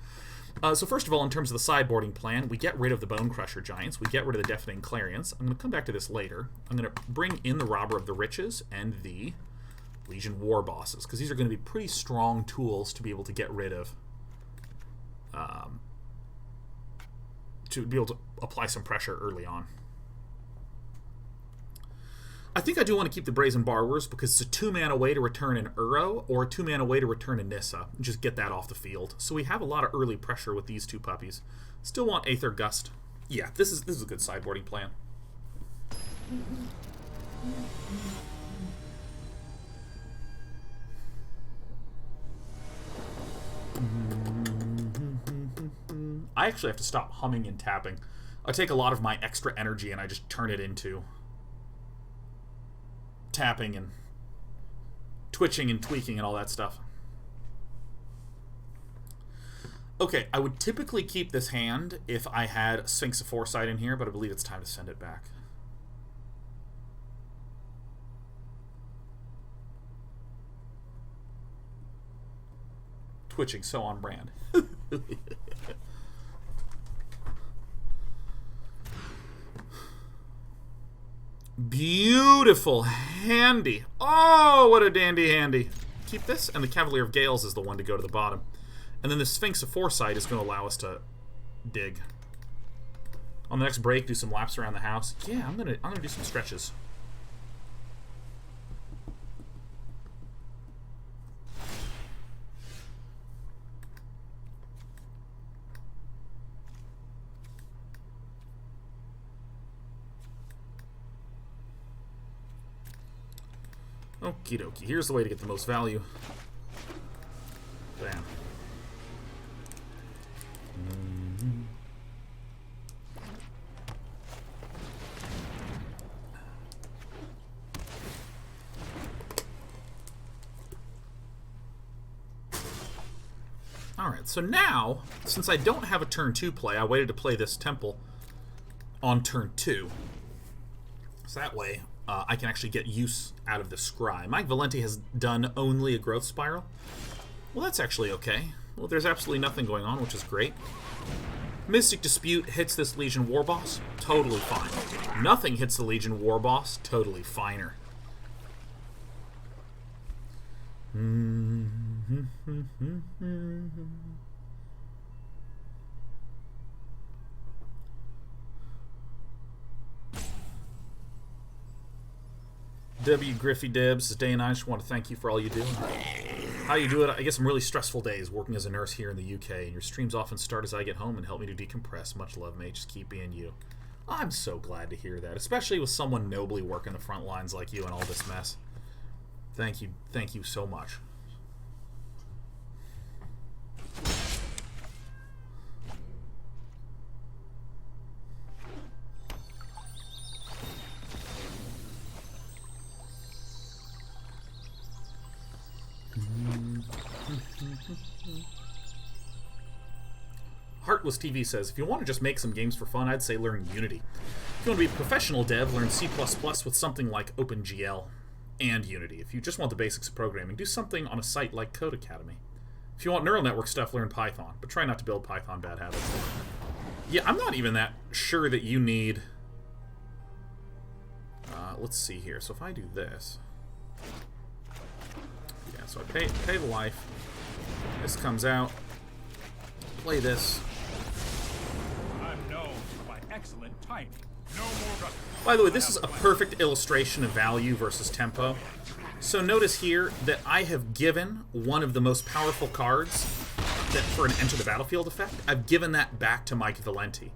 So first of all, in terms of the sideboarding plan, we get rid of the Bonecrusher Giants. We get rid of the Deafening Clarions. I'm going to come back to this later. I'm going to bring in the Robber of the Riches and the Legion War Bosses, because these are going to be pretty strong tools to be able to get rid of. To be able to apply some pressure early on. I think I do want to keep the Brazen Borrowers because it's a 2-mana way to return an Uro or a 2-mana way to return a Nissa. Just get that off the field. So we have a lot of early pressure with these two puppies. Still want Aether Gust. Yeah, this is a good sideboarding plan. I actually have to stop humming and tapping. I take a lot of my extra energy and I just turn it into tapping and twitching and tweaking and all that stuff. Okay, I would typically keep this hand if I had Sphinx of Foresight in here, but I believe it's time to send it back. Twitching, so on brand. Beautiful. Handy. Oh, what a dandy handy. Keep this, and the Cavalier of Gales is the one to go to the bottom. And then the Sphinx of Foresight is going to allow us to dig. On the next break, do some laps around the house. Yeah, I'm gonna do some stretches. Okie dokie. Here's the way to get the most value. Bam. Alright, so now, since I don't have a turn 2 play, I waited to play this Temple on turn 2. So that way, I can actually get use out of the Scry. Mike Valenti has done only a Growth Spiral. Well, that's actually okay. Well, there's absolutely nothing going on, which is great. Mystic Dispute hits this Legion War Boss, totally fine. Nothing hits the Legion War Boss, totally finer. W. Griffey Debs says, Day and I just want to thank you for all you do. How you do it? I get some really stressful days working as a nurse here in the UK, and your streams often start as I get home and help me to decompress. Much love, mate. Just keep being you. I'm so glad to hear that, especially with someone nobly working the front lines like you and all this mess. Thank you so much. Heartless TV says, if you want to just make some games for fun, I'd say learn Unity. If you want to be a professional dev, learn C++ with something like OpenGL and Unity. If you just want the basics of programming, do something on a site like Code Academy. If you want neural network stuff, learn Python, but try not to build Python bad habits. Yeah, I'm not even that sure that you need... let's see here. So if I do this... Yeah, so I pay the life. This comes out. Play this. I'm known for my excellent timing. No more. By the way, this is a perfect illustration of value versus tempo. So notice here that I have given one of the most powerful cards that for an enter the battlefield effect. I've given that back to Mike Valenti.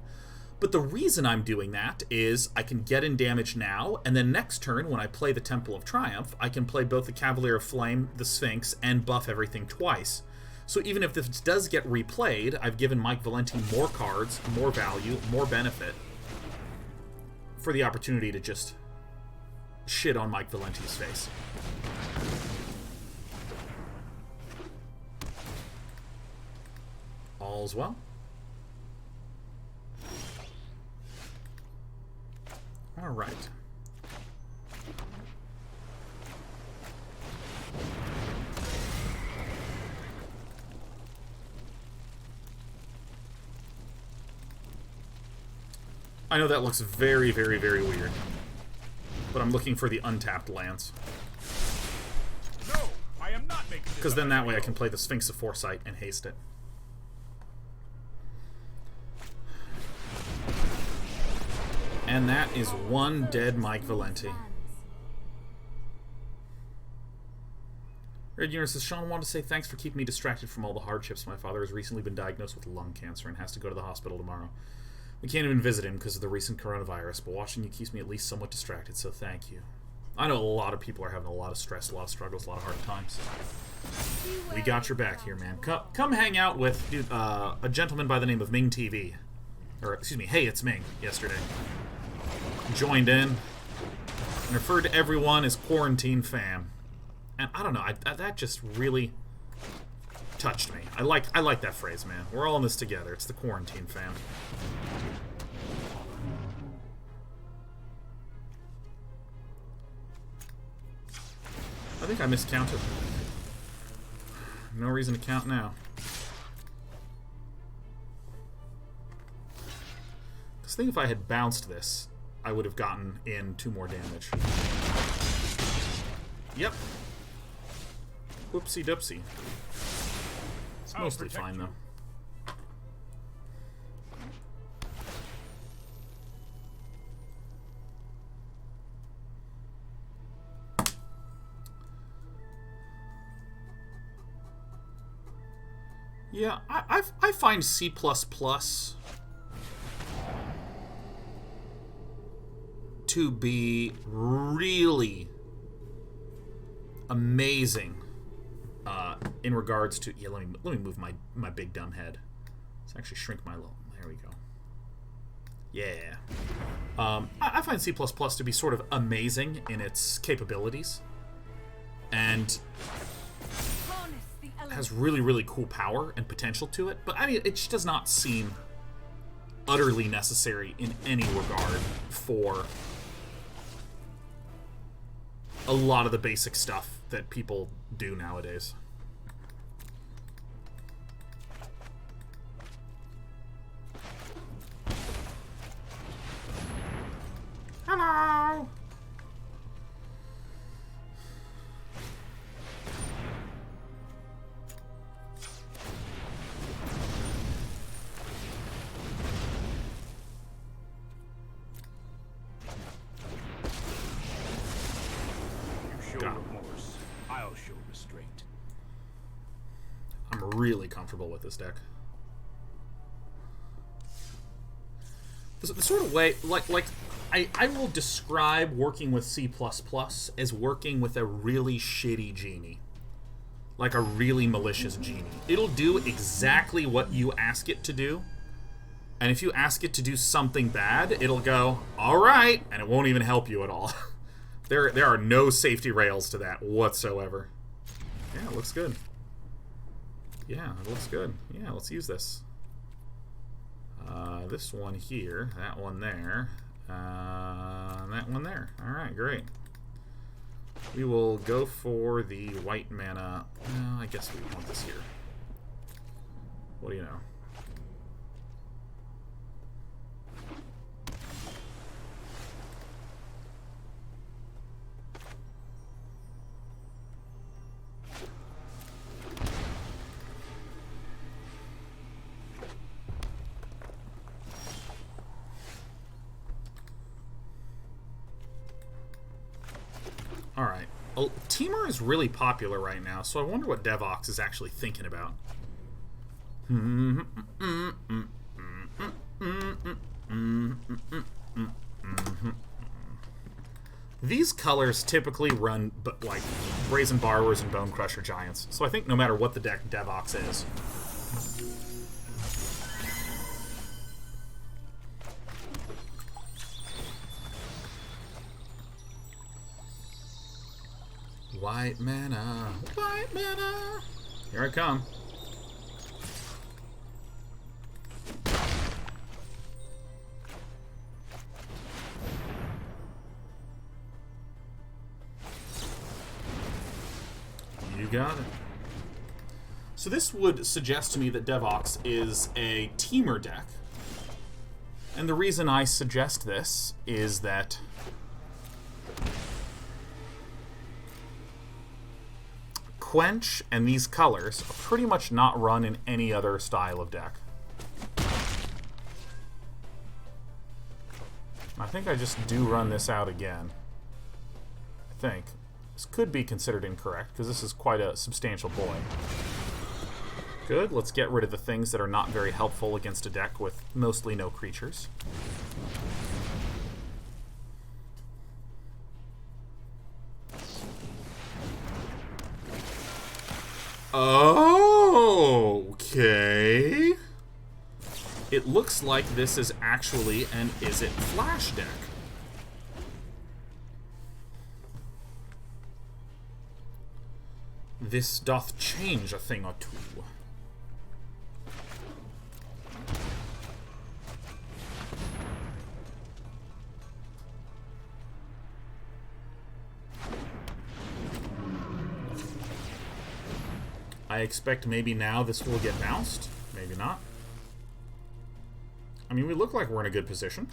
But the reason I'm doing that is I can get in damage now, and then next turn, when I play the Temple of Triumph, I can play both the Cavalier of Flame, the Sphinx, and buff everything twice. So even if this does get replayed, I've given Mike Valenti more cards, more value, more benefit for the opportunity to just shit on Mike Valenti's face. All's well. All right. I know that looks very, very, very weird, but I'm looking for the untapped lands. No, I am not making this. Because then that way I can play the Sphinx of Foresight and haste it. And that is one dead Mike Valenti. Red Universe says, Sean wanted to say thanks for keeping me distracted from all the hardships. My father has recently been diagnosed with lung cancer and has to go to the hospital tomorrow. We can't even visit him because of the recent coronavirus, but watching you keeps me at least somewhat distracted, so thank you. I know a lot of people are having a lot of stress, a lot of struggles, a lot of hard times. We got your back here, man. Come hang out with dude, a gentleman by the name of Ming TV. Or, excuse me, Hey, It's Ming, yesterday. Joined in and referred to everyone as Quarantine Fam. And I don't know, that just really touched me. I like that phrase, man. We're all in this together. It's the Quarantine Fam. I think I miscounted. No reason to count now. Because I think if I had bounced this, I would have gotten in 2 more damage. Yep. Whoopsie doopsie. It's mostly fine, though. Yeah, I find C++ to be really amazing in regards to... Yeah, let me move my big dumb head. Let's actually shrink my little... There we go. Yeah. I find C++ to be sort of amazing in its capabilities. And has really, really cool power and potential to it, but I mean, it just does not seem utterly necessary in any regard for a lot of the basic stuff that people do nowadays. Hello! Remorse. I'll show restraint. I'm really comfortable with this deck. The sort of way, I will describe working with C++ as working with a really shitty genie. Like a really malicious genie. It'll do exactly what you ask it to do. And if you ask it to do something bad, it'll go, alright, and it won't even help you at all. There are no safety rails to that whatsoever. Yeah, it looks good. Yeah, it looks good. Yeah, let's use this. This one here, that one there, that one there. Alright, great. We will go for the white mana. No, I guess we want this here. What do you know? Alright. Well, Temur is really popular right now, so I wonder what Devox is actually thinking about. These colors typically run like Brazen Borrowers and Bonecrusher Giants, so I think no matter what the deck Devox is. White mana, white mana. Here I come. You got it. So this would suggest to me that Devox is a Temur deck. And the reason I suggest this is that Quench and these colors are pretty much not run in any other style of deck. I think I just do run this out again. I think. This could be considered incorrect, because this is quite a substantial boy. Good, let's get rid of the things that are not very helpful against a deck with mostly no creatures. Okay. It looks like this is actually an Is It Flash deck. This doth change a thing or two. I expect maybe now this will get bounced. Maybe not. I mean, we look like we're in a good position.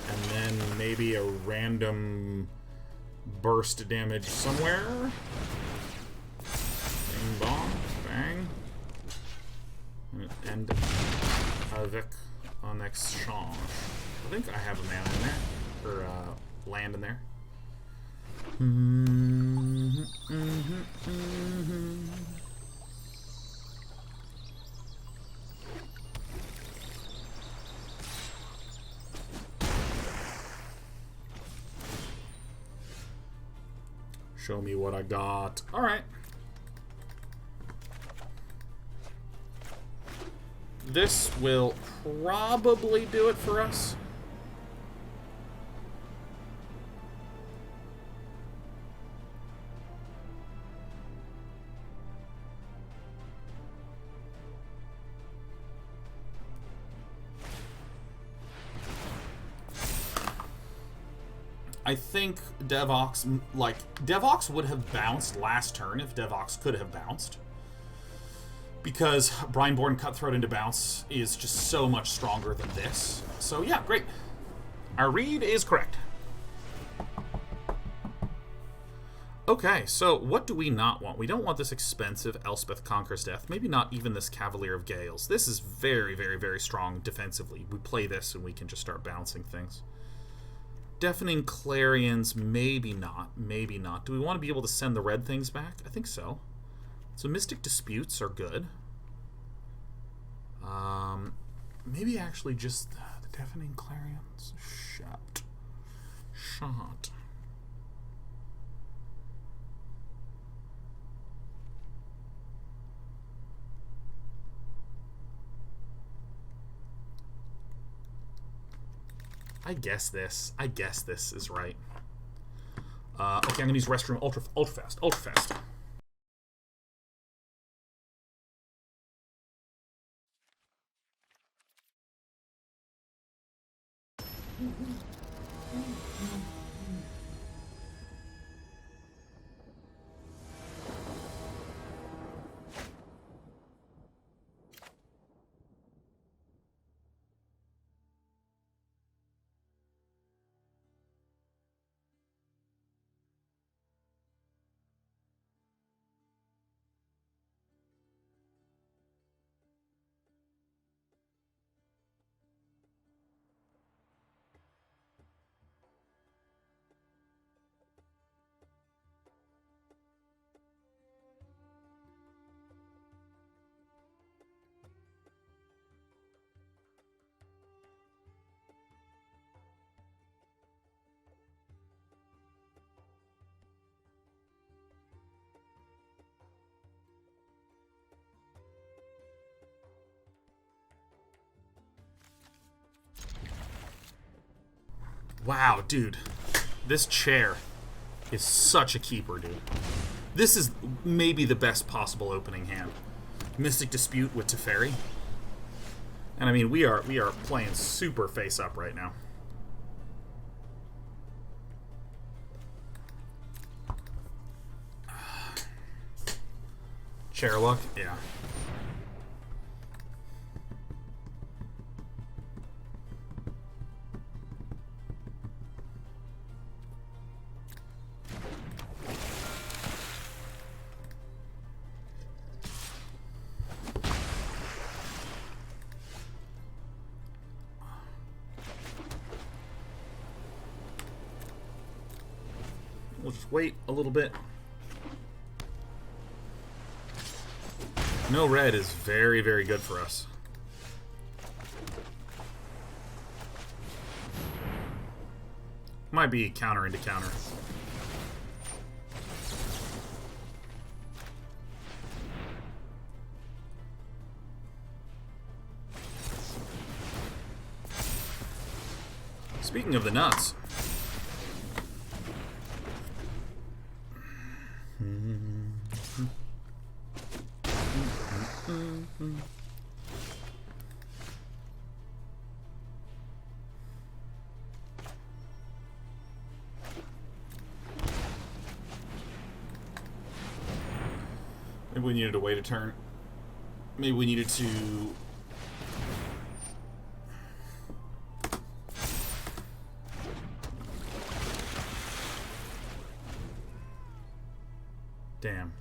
And then maybe a random burst damage somewhere. Bing bong, bang. And avec un exchange. I think I have a mana in there, or land in there. Show me what I got. All right. This will probably do it for us. I think Devox, like, Devox would have bounced last turn if Devox could have bounced. Because Brineborn Cutthroat into bounce is just so much stronger than this. So yeah, great. Our read is correct. Okay, so what do we not want? We don't want this expensive Elspeth Conquers Death. Maybe not even this Cavalier of Gales. This is very, very, very strong defensively. We play this and we can just start bouncing things. Deafening Clarions, maybe not. Maybe not. Do we want to be able to send the red things back? I think so. So Mystic Disputes are good. Maybe actually just the Deafening Clarions. Shot. I guess this is right. Okay, I'm gonna use restroom ultra fast. Wow, dude. This chair is such a keeper, dude. This is maybe the best possible opening hand. Mystic Dispute with Teferi. And I mean, we are playing super face up right now. Chair luck? Yeah. We'll just wait a little bit. No red is very, very good for us. Might be counter into counter. Speaking of the nuts. Maybe we needed to wait a turn. Maybe we needed to... Damn.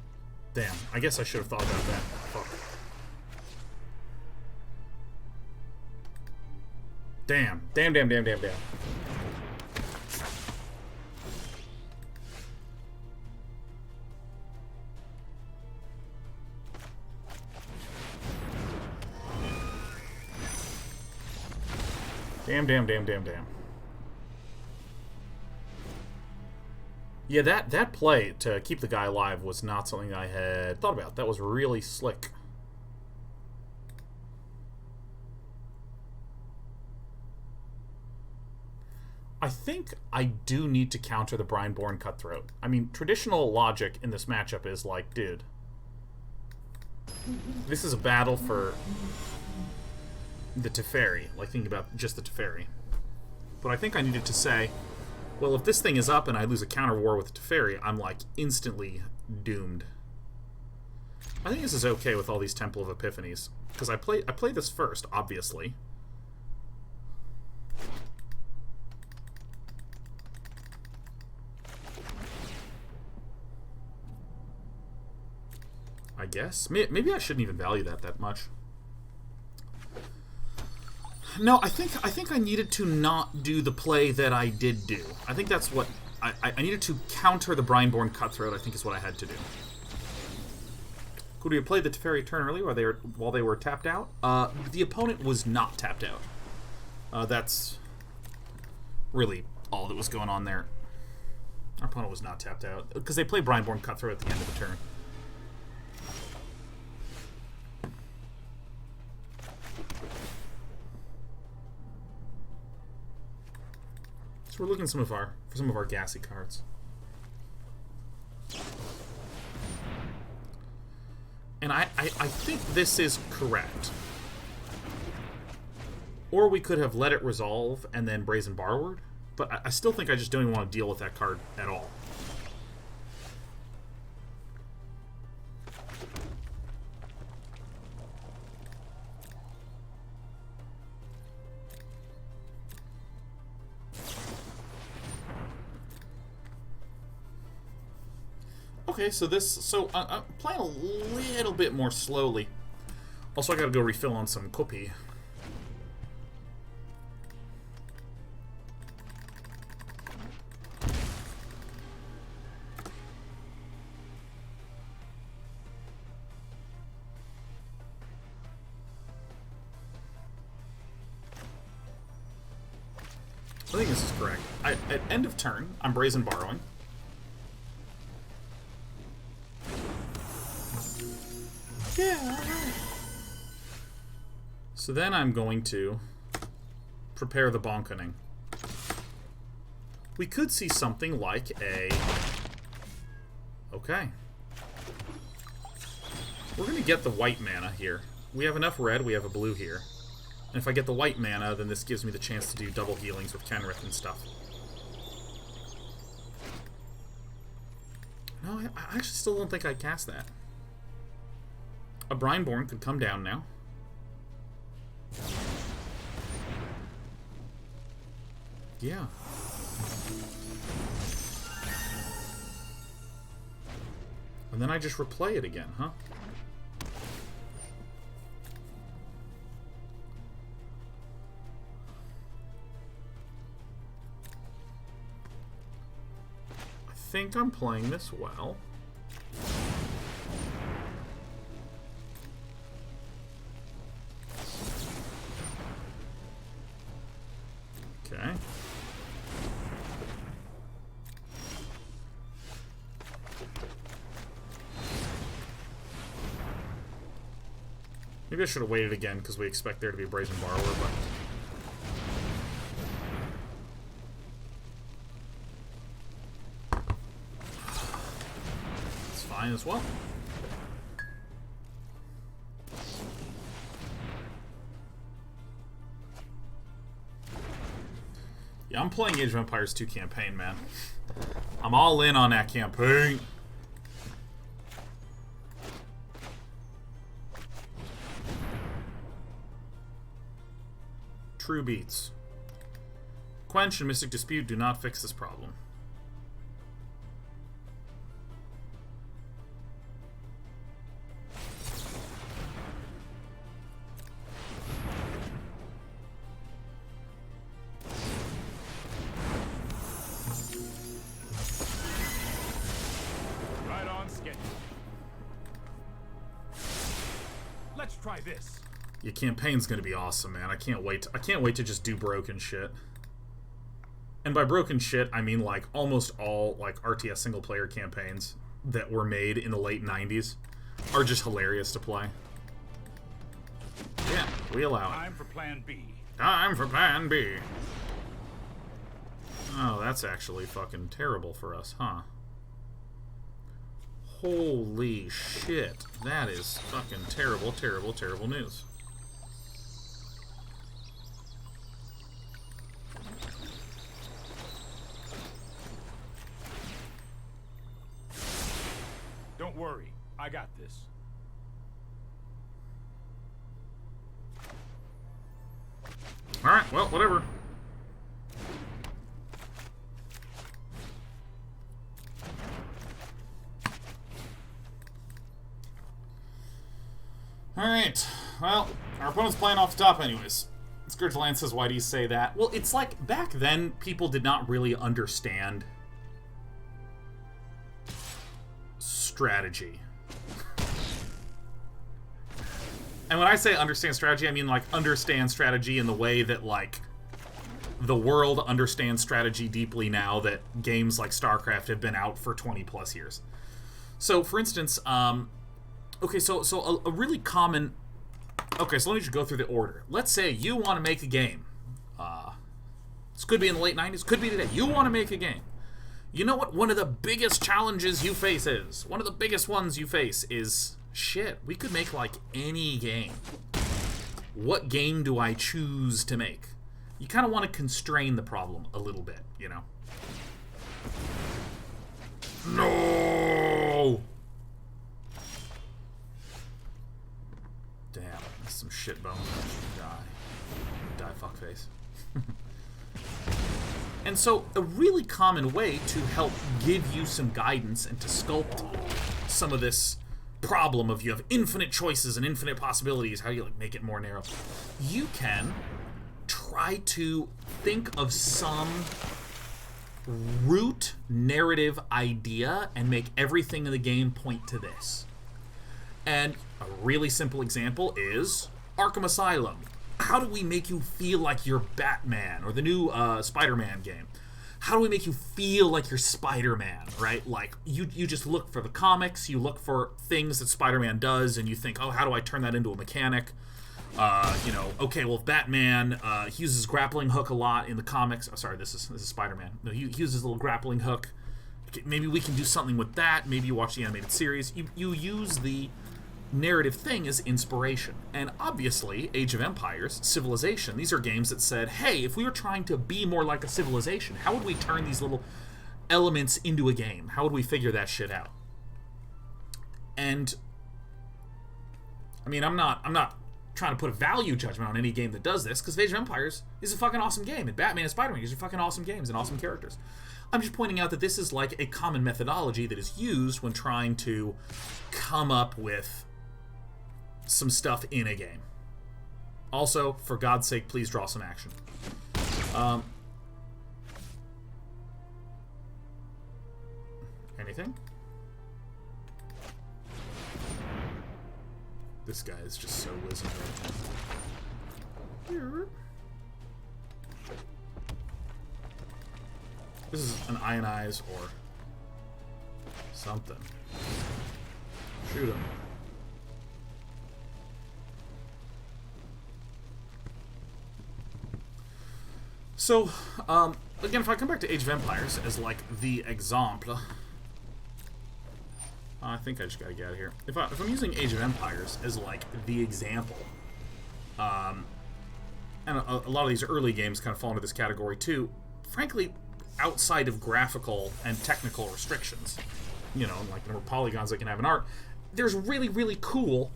I guess I should have thought about that. Fuck. Damn. Damn. Yeah, that play to keep the guy alive was not something I had thought about. That was really slick. I think I do need to counter the Brineborn Cutthroat. I mean, traditional logic in this matchup is like, dude, this is a battle for the Teferi. Like, thinking about just the Teferi. But I think I needed to say, Well, if this thing is up and I lose a counter war with Teferi, I'm like instantly doomed. I think this is okay with all these Temple of Epiphanies, because I play this first, obviously. I guess maybe I shouldn't even value that much. No, I think I needed to not do the play that I did do. I think that's what I needed to counter the Brineborn Cutthroat. I think is what I had to do. Could we have played the Teferi turn early while they were tapped out? The opponent was not tapped out. That's really all that was going on there. Our opponent was not tapped out because they played Brineborn Cutthroat at the end of the turn. So we're looking for some of our gassy cards. And I think this is correct. Or we could have let it resolve and then Brazen Borrower, but I still think I just don't even want to deal with that card at all. Okay, so I'm playing a little bit more slowly. Also, I gotta go refill on some kopi. I think this is correct. At end of turn, I'm Brazen Borrowing. Yeah. So then I'm going to prepare the Bonkening. We could see something like a... Okay. We're going to get the white mana here. We have enough red, we have a blue here. And if I get the white mana, then this gives me the chance to do double healings with Kenrith and stuff. No, I actually still don't think I'd cast that. A Brineborn could come down now. Yeah. And then I just replay it again, huh? I think I'm playing this well. Okay. Maybe I should have waited again because we expect there to be a Brazen Borrower, but... It's fine as well. Yeah, I'm playing Age of Empires 2 campaign, man. I'm all in on that campaign. True beats. Quench and Mystic Dispute do not fix this problem. Right on schedule. Let's try this. Your campaign's gonna be awesome, man. I can't wait to just do broken shit. And by broken shit, I mean like almost all like RTS single player campaigns that were made in the late 90s are just hilarious to play. Yeah, we allow it. Time for plan B. Time for plan B. Oh, that's actually fucking terrible for us, huh? Holy shit. That is fucking terrible, terrible, terrible news. I got this. Alright, well, whatever. Alright, well, our opponent's playing off the top anyways. Scourge Lance says, why do you say that? Well, it's like, back then, people did not really understand strategy. And when I say understand strategy, I mean, like, understand strategy in the way that, like, the world understands strategy deeply now that games like StarCraft have been out for 20-plus years. So, for instance, okay, so a really common... Okay, so let me just go through the order. Let's say you want to make a game. This could be in the late 90s, could be today. You want to make a game. You know what one of the biggest challenges you face is? One of the biggest ones you face is, shit, we could make, like, any game. What game do I choose to make? You kind of want to constrain the problem a little bit, you know? No! Damn, that's some shit bone. Die, fuckface. And so, a really common way to help give you some guidance and to sculpt some of this problem of you have infinite choices and infinite possibilities, how do you, like, make it more narrow? You can try to think of some root narrative idea and make everything in the game point to this. And a really simple example is Arkham Asylum. How do we make you feel like you're Batman? Or the new Spider-Man game. How do we make you feel like you're Spider-Man, right? Like, you just look for the comics, you look for things that Spider-Man does, and you think, oh, how do I turn that into a mechanic? You know, okay, well, if Batman, he uses grappling hook a lot in the comics. Oh, sorry, this is Spider-Man. No, he uses a little grappling hook. Maybe we can do something with that. Maybe you watch the animated series. You use the narrative thing as inspiration. And obviously, Age of Empires, Civilization, these are games that said, hey, if we were trying to be more like a civilization, how would we turn these little elements into a game? How would we figure that shit out? And I mean, I'm not trying to put a value judgment on any game that does this, because Age of Empires is a fucking awesome game, and Batman and Spider-Man, these are fucking awesome games and awesome characters. I'm just pointing out that this is like a common methodology that is used when trying to come up with some stuff in a game. Also, for God's sake, please draw some action. Anything? This guy is just so wizened right now. This is an Ionize or something. Shoot him. So, again, if I come back to Age of Empires as, like, the example... I think I just gotta get out of here. If I'm using Age of Empires as, like, the example, and a lot of these early games kind of fall into this category too, frankly, outside of graphical and technical restrictions, you know, like the number of polygons they can have in art, there's really, really cool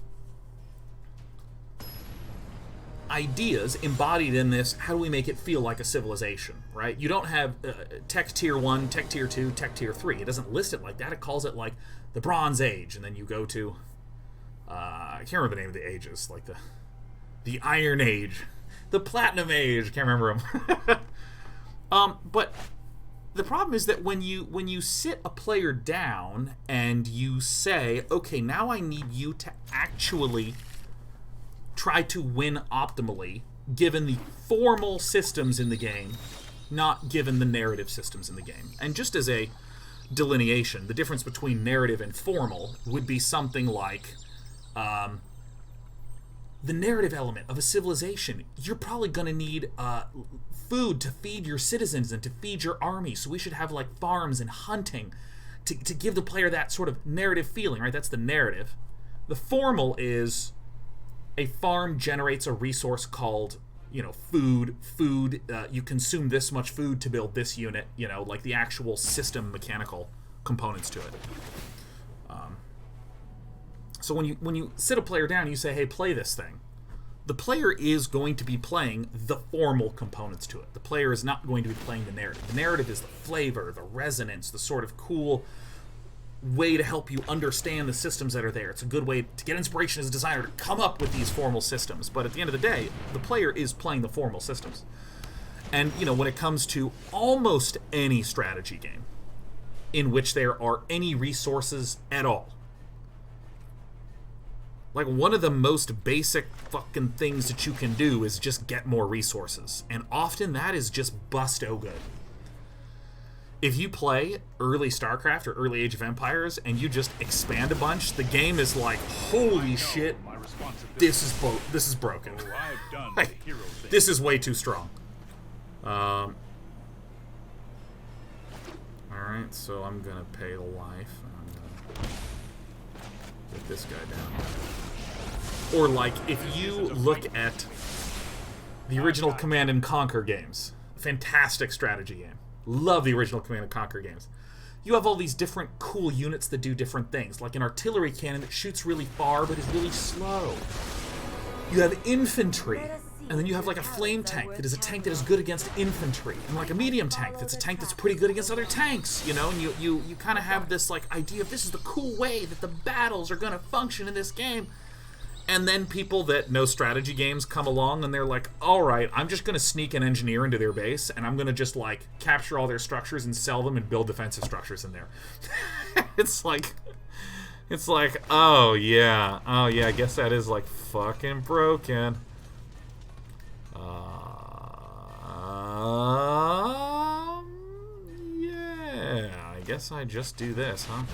ideas embodied in this. How do we make it feel like a civilization, right? You don't have tech tier 1, tech tier 2, tech tier 3. It doesn't list it like that. It calls it like the Bronze Age, and then you go to I can't remember the name of the ages, like the Iron Age, the Platinum Age. I can't remember them. But the problem is that when you sit a player down and you say, okay, now I need you to actually try to win optimally, given the formal systems in the game, not given the narrative systems in the game. And just as a delineation, the difference between narrative and formal would be something like the narrative element of a civilization. You're probably going to need food to feed your citizens and to feed your army, so we should have like farms and hunting to give the player that sort of narrative feeling, right? That's the narrative. The formal is a farm generates a resource called, you know, food. You consume this much food to build this unit, you know, like the actual system mechanical components to it. So when you sit a player down and you say, hey, play this thing, the player is going to be playing the formal components to it. The player is not going to be playing the narrative. The narrative is the flavor, the resonance, the sort of cool way to help you understand the systems that are there. It's a good way to get inspiration as a designer to come up with these formal systems. But at the end of the day, the player is playing the formal systems. And, you know, when it comes to almost any strategy game in which there are any resources at all, like, one of the most basic fucking things that you can do is just get more resources. And often that is just busto good. If you play early StarCraft or early Age of Empires and you just expand a bunch, the game is like, holy shit, this is broken. Like, this is way too strong. Alright, so I'm gonna pay the life. I'm gonna get this guy down. Or, like, if you look at the original Command and Conquer games, fantastic strategy game. Love the original Command and Conquer games. You have all these different cool units that do different things, like an artillery cannon that shoots really far but is really slow. You have infantry, and then you have like a flame tank that is a tank that is good against infantry, and like a medium tank that's a tank that's pretty good against other tanks, you know, and you kind of have this like idea of this is the cool way that the battles are going to function in this game. And then people that know strategy games come along and they're like, all right, I'm just going to sneak an engineer into their base and I'm going to just like capture all their structures and sell them and build defensive structures in there. It's like, oh yeah, I guess that is like fucking broken. Yeah, I guess I just do this, huh?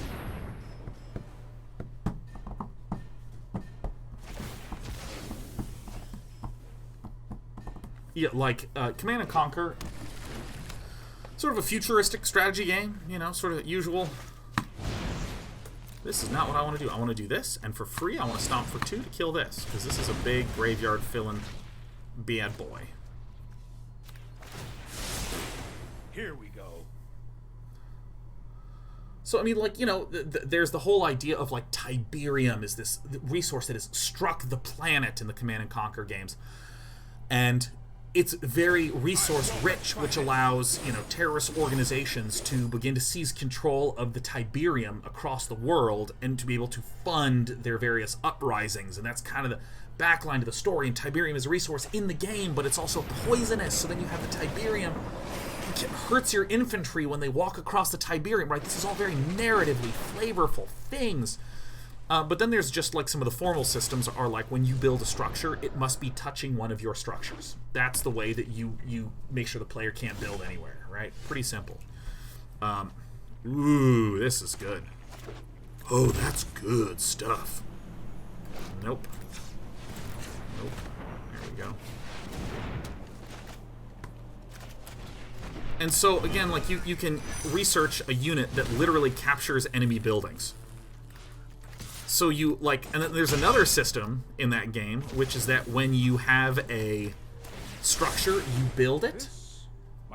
Yeah, like, Command and Conquer, sort of a futuristic strategy game, you know, sort of usual. This is not what I want to do. I want to do this, and for free, I want to stomp for 2 to kill this, because this is a big graveyard filling bad boy. Here we go. So, I mean, like, you know, there's the whole idea of, like, Tiberium is this resource that has struck the planet in the Command and Conquer games. And it's very resource-rich, which allows, you know, terrorist organizations to begin to seize control of the Tiberium across the world and to be able to fund their various uprisings. And that's kind of the backline to the story. And Tiberium is a resource in the game, but it's also poisonous. So then you have the Tiberium. It hurts your infantry when they walk across the Tiberium, right? This is all very narratively flavorful things. But then there's just like some of the formal systems are like when you build a structure, it must be touching one of your structures. That's the way that you make sure the player can't build anywhere, right? Pretty simple. Ooh, this is good. Oh, that's good stuff. Nope. Nope. There we go. And so, again, like you can research a unit that literally captures enemy buildings. So you, like, and then there's another system in that game, which is that when you have a structure, you build it,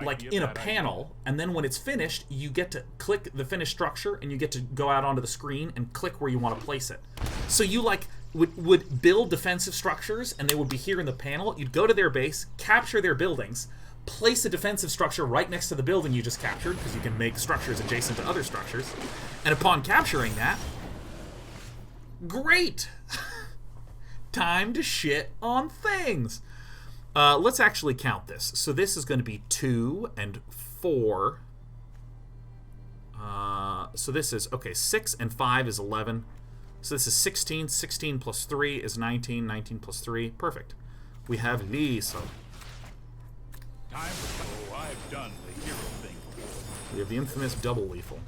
like, in a panel, and then when it's finished, you get to click the finished structure, and you get to go out onto the screen and click where you want to place it. So you, like, would build defensive structures, and they would be here in the panel. You'd go to their base, capture their buildings, place a defensive structure right next to the building you just captured, because you can make structures adjacent to other structures, and upon capturing that, great! Time to shit on things. Let's actually count this. So this is going to be 2 and 4. So this is, okay, 6 and 5 is 11. So this is 16. 16 plus 3 is 19. 19 plus 3. Perfect. We have Lisa. Time to go. I've done the hero thing before. We have the infamous double lethal.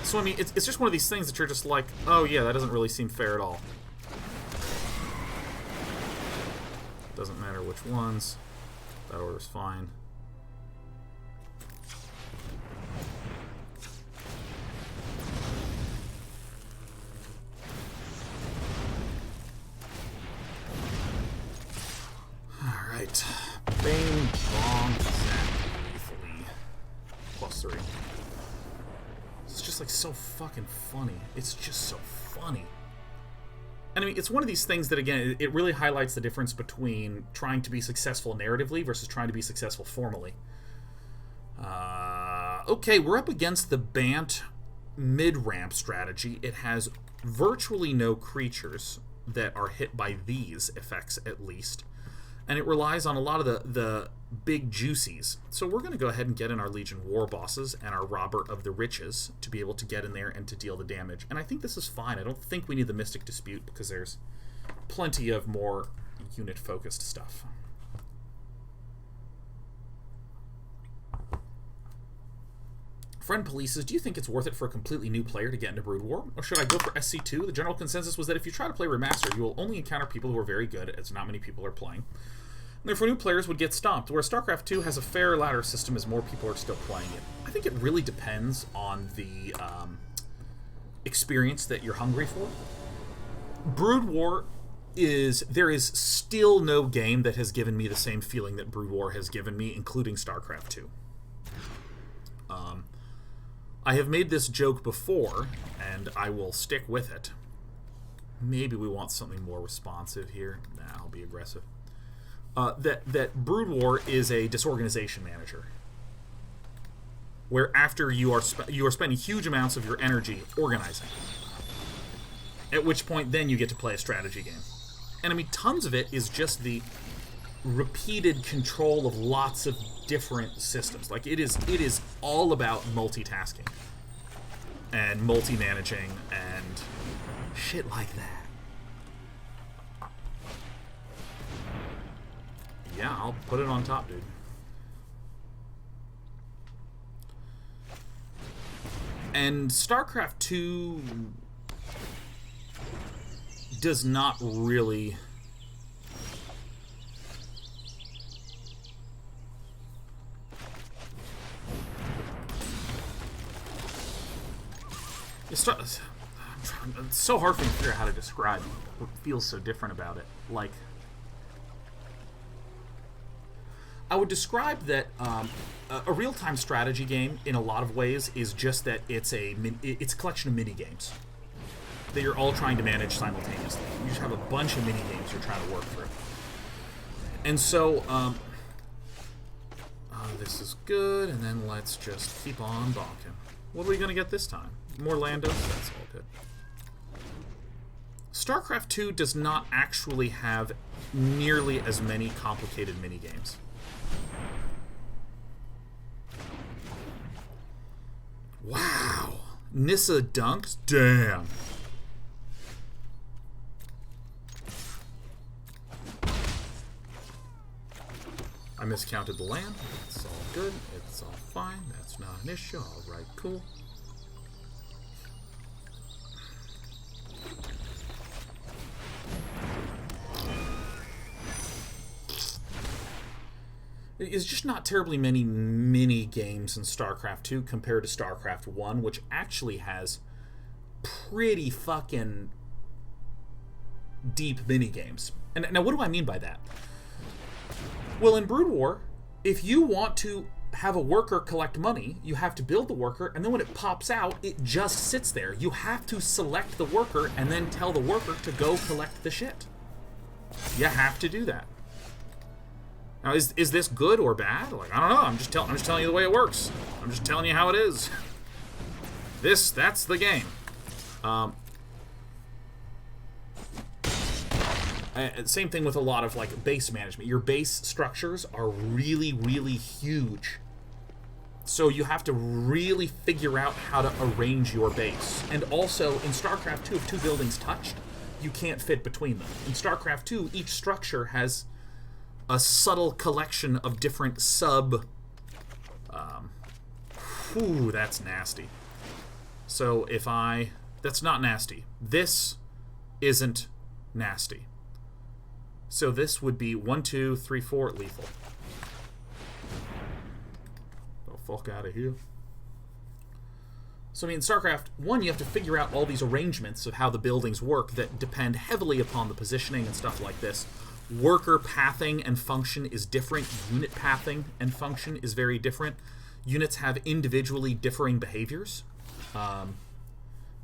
So, I mean, it's just one of these things that you're just like, oh yeah, that doesn't really seem fair at all. Doesn't matter which ones. That order's fine. Alright. Bang, bong, zap, lethally. +3. It's just like so fucking funny. It's just so funny. And I mean, it's one of these things that, again, it really highlights the difference between trying to be successful narratively versus trying to be successful formally. Okay, we're up against the Bant mid-ramp strategy. It has virtually no creatures that are hit by these effects, at least. And it relies on a lot of the big juicies. So we're going to go ahead and get in our Legion War Bosses and our Robber of the Riches to be able to get in there and to deal the damage. And I think this is fine. I don't think we need the Mystic Dispute because there's plenty of more unit-focused stuff. Friend Polices, do you think it's worth it for a completely new player to get into Brood War? Or should I go for SC2? The general consensus was that if you try to play Remastered, you will only encounter people who are very good, as not many people are playing. And therefore, new players would get stomped, whereas StarCraft 2 has a fair ladder system as more people are still playing it. I think it really depends on the experience that you're hungry for. Brood War there is still no game that has given me the same feeling that Brood War has given me, including StarCraft 2. I have made this joke before, and I will stick with it. Maybe we want something more responsive here. Nah, I'll be aggressive. That Brood War is a disorganization manager, where after you are spending huge amounts of your energy organizing, at which point then you get to play a strategy game. And I mean, tons of it is just the repeated control of lots of different systems. Like, it is all about multitasking and multi-managing and shit like that. Yeah, I'll put it on top, dude. And StarCraft 2 does not really... It's so hard for me to figure out how to describe what feels so different about it. Like, I would describe that a real-time strategy game, in a lot of ways, is just that it's a collection of mini-games that you're all trying to manage simultaneously. You just have a bunch of mini-games you're trying to work through. And so, this is good, and then let's just keep on bonking. What are we going to get this time? More Landos? That's all good. StarCraft 2 does not actually have nearly as many complicated minigames. Wow. Nissa dunks? Damn. I miscounted the land. It's all good. It's all fine. That's not an issue. All right, cool. There's just not terribly many mini games in StarCraft 2 compared to StarCraft 1, which actually has pretty fucking deep mini games. And now, what do I mean by that? Well, in Brood War, if you want to have a worker collect money, you have to build the worker, and then when it pops out, it just sits there. You have to select the worker and then tell the worker to go collect the shit. You have to do that. Now, is this good or bad? Like, I don't know. I'm just telling you the way it works. I'm just telling you how it is. That's the game. Same thing with a lot of, like, base management. Your base structures are really, really huge. So you have to really figure out how to arrange your base. And also, in StarCraft 2, if two buildings touched, you can't fit between them. In StarCraft 2, each structure has a subtle collection of different whew, that's nasty. So that's not nasty. This isn't nasty. So this would be 1, 2, 3, 4 lethal. The fuck out of here. So I mean, in StarCraft 1, you have to figure out all these arrangements of how the buildings work that depend heavily upon the positioning and stuff like this. Worker pathing and function is different. Unit pathing and function is very different. Units have individually differing behaviors.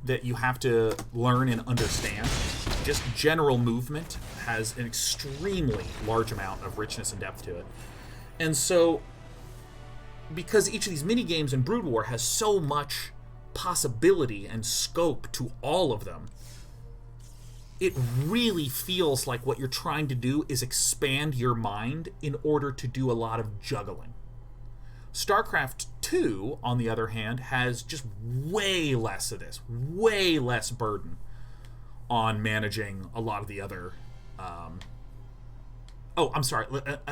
that you have to learn and understand. Just general movement has an extremely large amount of richness and depth to it. And so, because each of these mini-games in Brood War has so much possibility and scope to all of them, it really feels like what you're trying to do is expand your mind in order to do a lot of juggling. StarCraft 2, on the other hand, has just way less of this, way less burden on managing a lot of the other... Oh, I'm sorry.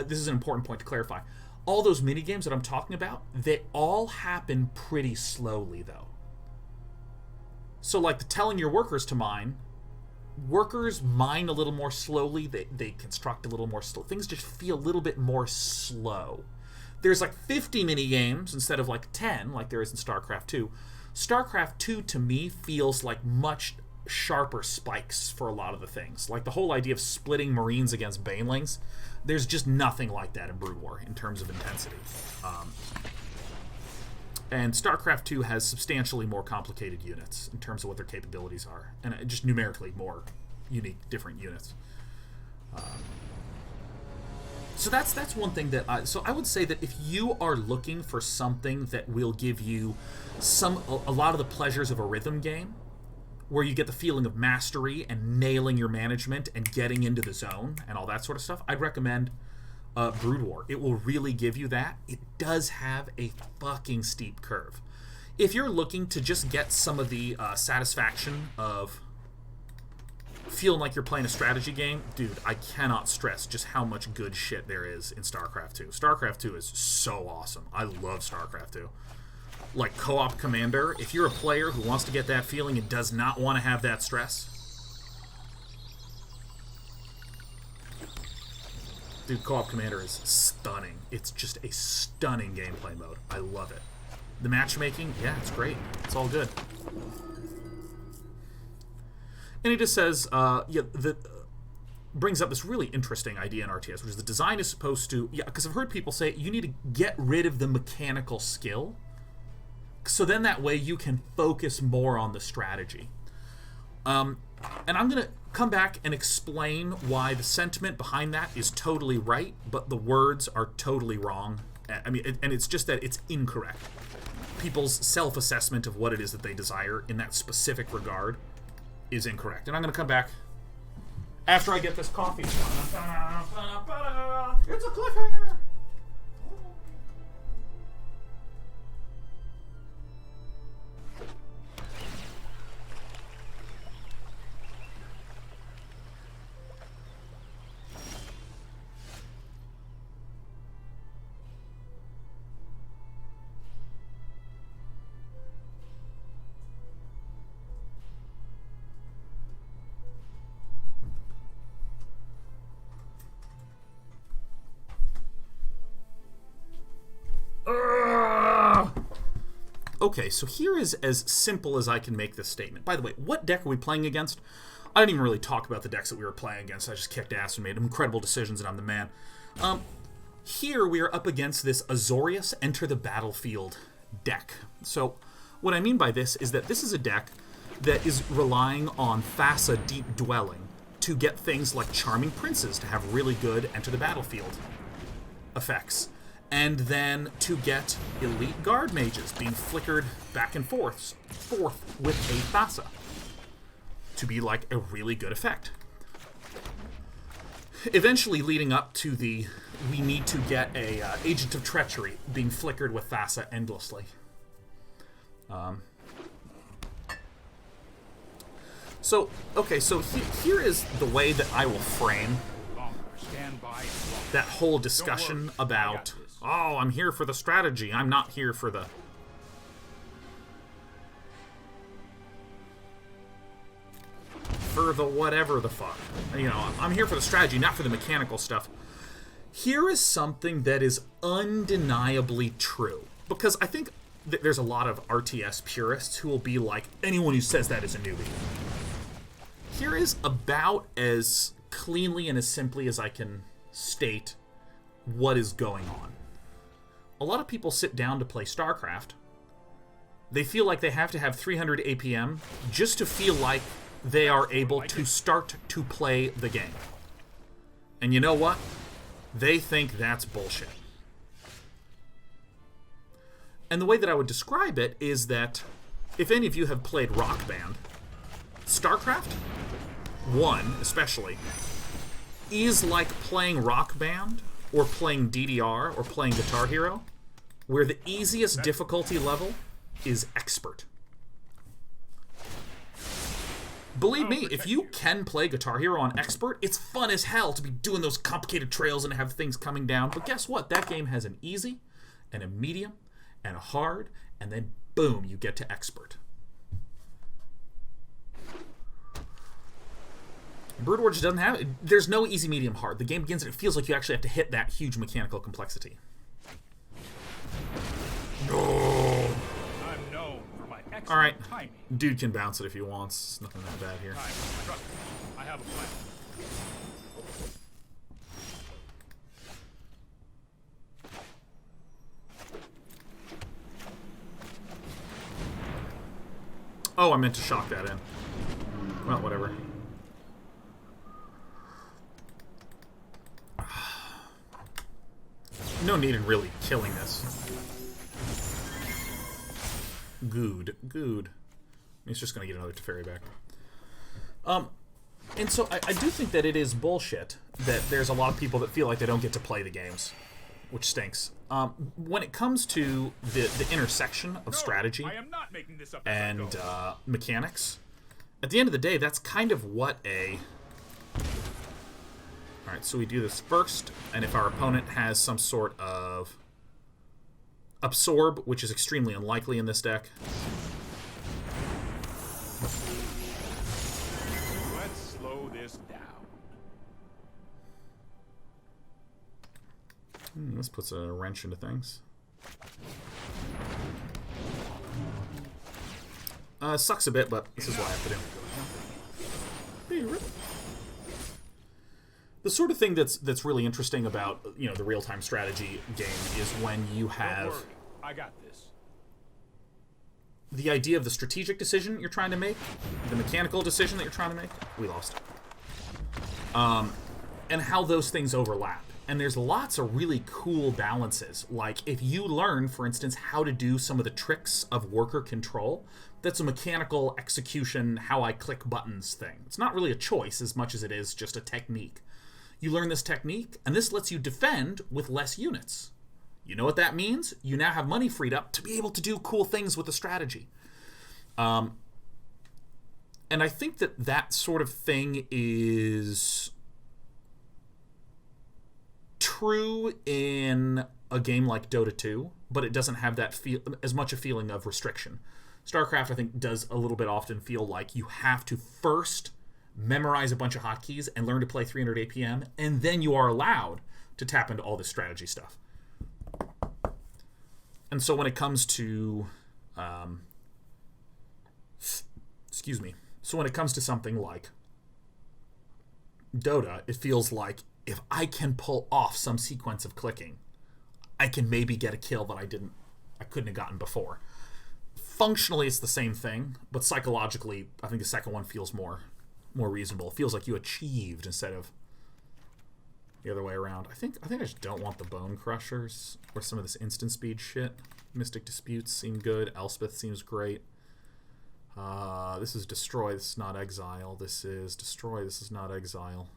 This is an important point to clarify. All those minigames that I'm talking about, they all happen pretty slowly, though. So, like the telling your workers to mine, workers mine a little more slowly. They construct a little more slow. Things just feel a little bit more slow. There's like 50 minigames instead of like 10, like there is in StarCraft 2. StarCraft 2, to me, feels like much sharper spikes for a lot of the things. Like the whole idea of splitting Marines against Banelings, there's just nothing like that in Brood War in terms of intensity. And StarCraft 2 has substantially more complicated units in terms of what their capabilities are, and just numerically more unique, different units. So that's one thing that I would say that if you are looking for something that will give you a lot of the pleasures of a rhythm game, where you get the feeling of mastery and nailing your management and getting into the zone and all that sort of stuff, I'd recommend Brood War. It will really give you that. It does have a fucking steep curve. If you're looking to just get some of the satisfaction of feeling like you're playing a strategy game, dude, I cannot stress just how much good shit there is in StarCraft 2. StarCraft 2 is so awesome. I love StarCraft 2. Like co-op commander, if you're a player who wants to get that feeling and does not want to have that stress, dude, co-op commander is stunning. It's just a stunning gameplay mode. I love it. The matchmaking, yeah, it's great. It's all good. And he just says, brings up this really interesting idea in RTS, which is the design is supposed to, because I've heard people say you need to get rid of the mechanical skill, so then that way you can focus more on the strategy. And I'm going to come back and explain why the sentiment behind that is totally right, but the words are totally wrong. I mean, and it's just that it's incorrect. People's self-assessment of what it is that they desire in that specific regard is incorrect. And I'm going to come back after I get this coffee. It's a cliffhanger! Okay, so here is as simple as I can make this statement. By the way, what deck are we playing against? I didn't even really talk about the decks that we were playing against. I just kicked ass and made incredible decisions, and I'm the man. Here we are up against this Azorius Enter the Battlefield deck. So what I mean by this is that this is a deck that is relying on Thassa Deep Dwelling to get things like Charming Princes to have really good Enter the Battlefield effects. And then to get elite guard mages being flickered back and forth with a Thassa to be like a really good effect. Eventually leading up to the we need to get a Agent of Treachery being flickered with Thassa endlessly. So here is the way that I will frame that whole discussion about, oh, I'm here for the strategy, I'm not here for the... whatever the fuck. You know, I'm here for the strategy, not for the mechanical stuff. Here is something that is undeniably true. Because I think there's a lot of RTS purists who will be like, anyone who says that is a newbie. Here is about as cleanly and as simply as I can state what is going on. A lot of people sit down to play StarCraft. They feel like they have to have 300 APM just to feel like they are able to start to play the game. And you know what? They think that's bullshit. And the way that I would describe it is that if any of you have played Rock Band, StarCraft 1 especially is like playing Rock Band or playing DDR or playing Guitar Hero, where the easiest difficulty level is Expert. Believe me, if you can play Guitar Hero on Expert, it's fun as hell to be doing those complicated trails and have things coming down. But guess what? That game has an easy, and a medium, and a hard, and then boom, you get to Expert. Brood War just doesn't have it. There's no easy, medium, hard. The game begins and it feels like you actually have to hit that huge mechanical complexity. No. I'm known for my excellent Alright. timing. Dude can bounce it if he wants. It's nothing that bad here. Trust me. I have a plan. Oh, I meant to shock that in. Well, whatever. No need in really killing this. Good. He's just going to get another Teferi back. And so I do think that it is bullshit that there's a lot of people that feel like they don't get to play the games, which stinks. When it comes to the intersection of strategy I am not making this up and mechanics, at the end of the day, that's kind of what a... Alright, so we do this first, and if our opponent has some sort of Absorb, which is extremely unlikely in this deck. Let's slow this down. This puts a wrench into things. Sucks a bit, but this is what I have to do. The sort of thing that's really interesting about, you know, the real-time strategy game is when you have... Don't worry. I got this. The idea of the strategic decision you're trying to make, the mechanical decision that you're trying to make, we lost. And how those things overlap. And there's lots of really cool balances. Like, if you learn, for instance, how to do some of the tricks of worker control, that's a mechanical execution, how I click buttons thing. It's not really a choice as much as it is just a technique. You learn this technique, and this lets you defend with less units. You know what that means? You now have money freed up to be able to do cool things with the strategy. And I think that sort of thing is true in a game like Dota 2, but it doesn't have that as much a feeling of restriction. StarCraft, I think, does a little bit often feel like you have to first memorize a bunch of hotkeys and learn to play 300 APM, and then you are allowed to tap into all this strategy stuff. And so when it comes to... excuse me. So when it comes to something like Dota, it feels like if I can pull off some sequence of clicking, I can maybe get a kill that I couldn't have gotten before. Functionally, it's the same thing, but psychologically, I think the second one feels more reasonable. It feels like you achieved instead of the other way around. I think I just don't want the Bonecrushers or some of this instant speed shit. Mystic Disputes seem good. Elspeth seems great. This is Destroy. This is not Exile. This is Destroy. This is not Exile.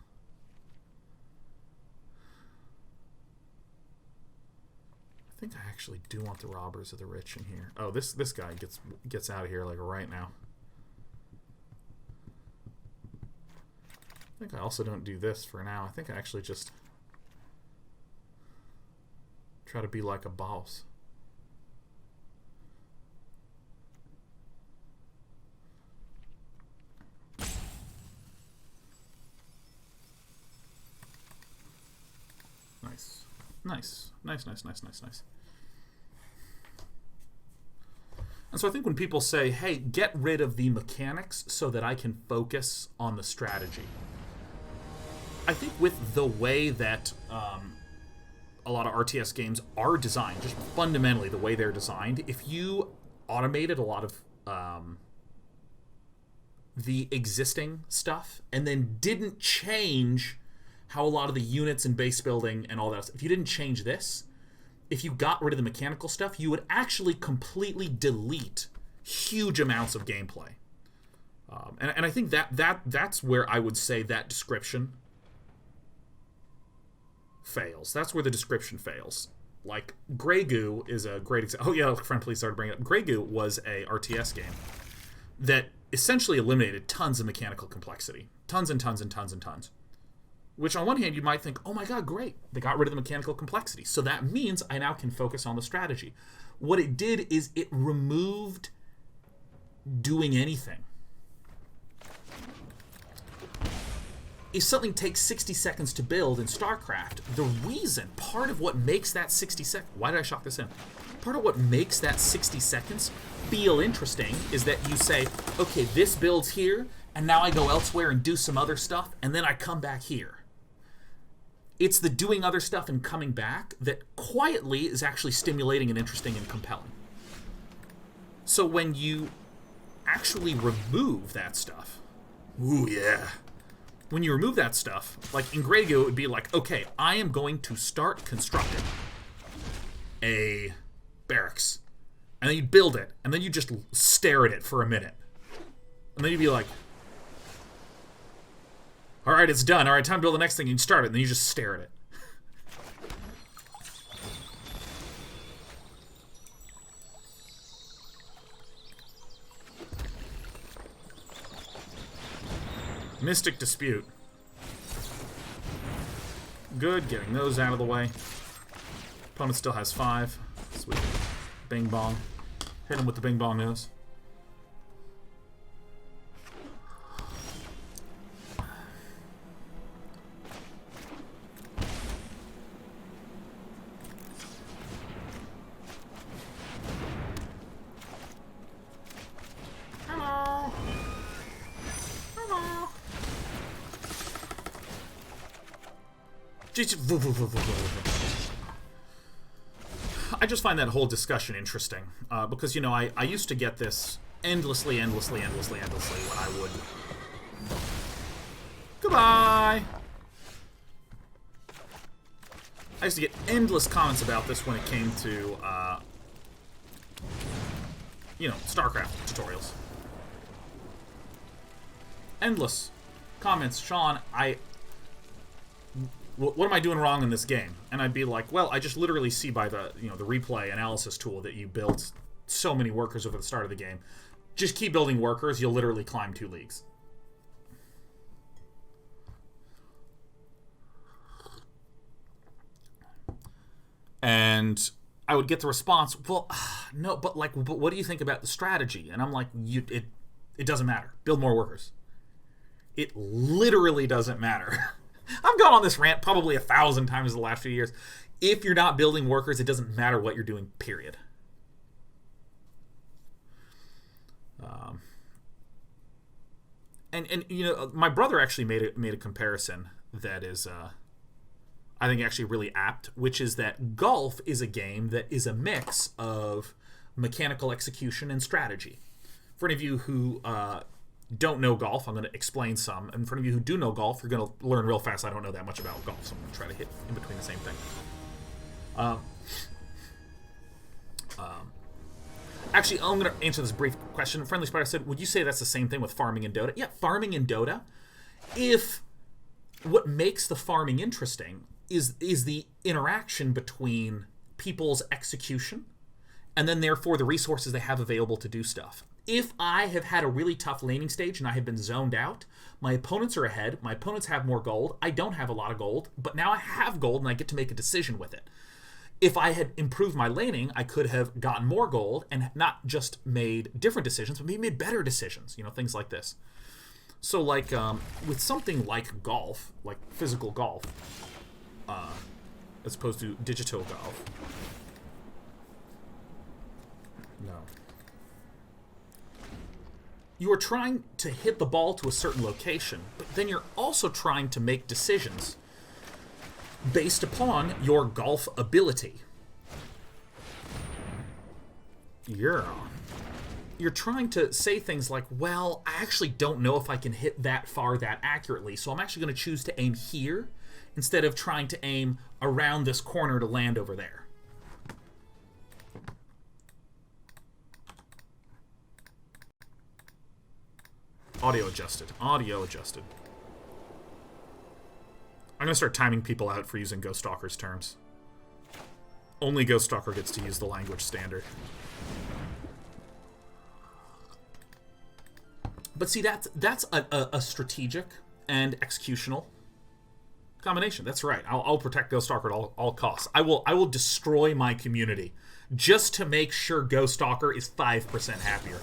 I think I actually do want the Robbers of the Rich in here. Oh, this guy gets out of here like right now. I think I also don't do this for now. I think I actually just try to be like a boss. Nice. Nice. And so I think when people say, hey, get rid of the mechanics so that I can focus on the strategy, I think with the way that a lot of RTS games are designed, just fundamentally the way they're designed, if you automated a lot of the existing stuff, and then didn't change how a lot of the units and base building and all that stuff. If you didn't change this, if you got rid of the mechanical stuff, you would actually completely delete huge amounts of gameplay. And I think that's where I would say that description fails. That's where the description fails. Like, Grey Goo is a great example. Oh yeah, friend, please started bringing it up. Grey Goo was a RTS game that essentially eliminated tons of mechanical complexity. Tons and tons and tons and tons. Which on one hand you might think, oh my god, great. They got rid of the mechanical complexity. So that means I now can focus on the strategy. What it did is it removed doing anything. If something takes 60 seconds to build in StarCraft, the reason, part of what makes that 60 seconds... Why did I shock this in? Part of what makes that 60 seconds feel interesting is that you say, okay, this builds here, and now I go elsewhere and do some other stuff, and then I come back here. It's the doing other stuff and coming back that quietly is actually stimulating and interesting and compelling. So when you actually remove that stuff... Ooh, yeah. When you remove that stuff, like in Grey Goo, it would be like, okay, I am going to start constructing a barracks. And then you'd build it, and then you just stare at it for a minute. And then you'd be like, alright, it's done. Alright, time to build the next thing. You'd start it, and then you just stare at it. Mystic Dispute. Good, getting those out of the way. Opponent still has 5. Sweet. Bing bong. Hit him with the bing bong nose. I just find that whole discussion interesting, because, you know, I used to get this endlessly when I would... Goodbye! I used to get endless comments about this when it came to, you know, StarCraft tutorials. Endless comments. Sean, what am I doing wrong in this game? And I'd be like, well, I just literally see by the, you know, the replay analysis tool that you built so many workers over the start of the game. Just keep building workers, you'll literally climb 2 leagues. And I would get the response, well, no, but like, but what do you think about the strategy? And I'm like, it doesn't matter. Build more workers. It literally doesn't matter. I've gone on this rant probably 1,000 times in the last few years. If you're not building workers, it doesn't matter what you're doing, period. And you know, my brother actually made a comparison that is, I think, actually really apt, which is that golf is a game that is a mix of mechanical execution and strategy. For any of you who don't know golf, I'm going to explain some. And for any of you who do know golf, you're going to learn real fast. I don't know that much about golf, so I'm going to try to hit in between the same thing. Actually, I'm going to answer this brief question. Friendly Spider said, would you say that's the same thing with farming in Dota? Yeah, farming in Dota. If what makes the farming interesting is the interaction between people's execution and then therefore the resources they have available to do stuff. If I have had a really tough laning stage and I have been zoned out, my opponents are ahead, my opponents have more gold, I don't have a lot of gold, but now I have gold and I get to make a decision with it. If I had improved my laning, I could have gotten more gold and not just made different decisions, but maybe made better decisions, you know, things like this. So like, with something like golf, like physical golf, as opposed to digital golf. No. You are trying to hit the ball to a certain location, but then you're also trying to make decisions based upon your golf ability. Yeah. you're trying to say things like, well, I actually don't know if I can hit that far that accurately, so I'm actually going to choose to aim here instead of trying to aim around this corner to land over there. Audio adjusted. Audio adjusted. I'm going to start timing people out for using Ghost Stalker's terms. Only Ghost Stalker gets to use the language standard. But see, that's a strategic and executional combination. That's right. I'll protect Ghost Stalker at all costs. I will destroy my community just to make sure Ghost Stalker is 5% happier.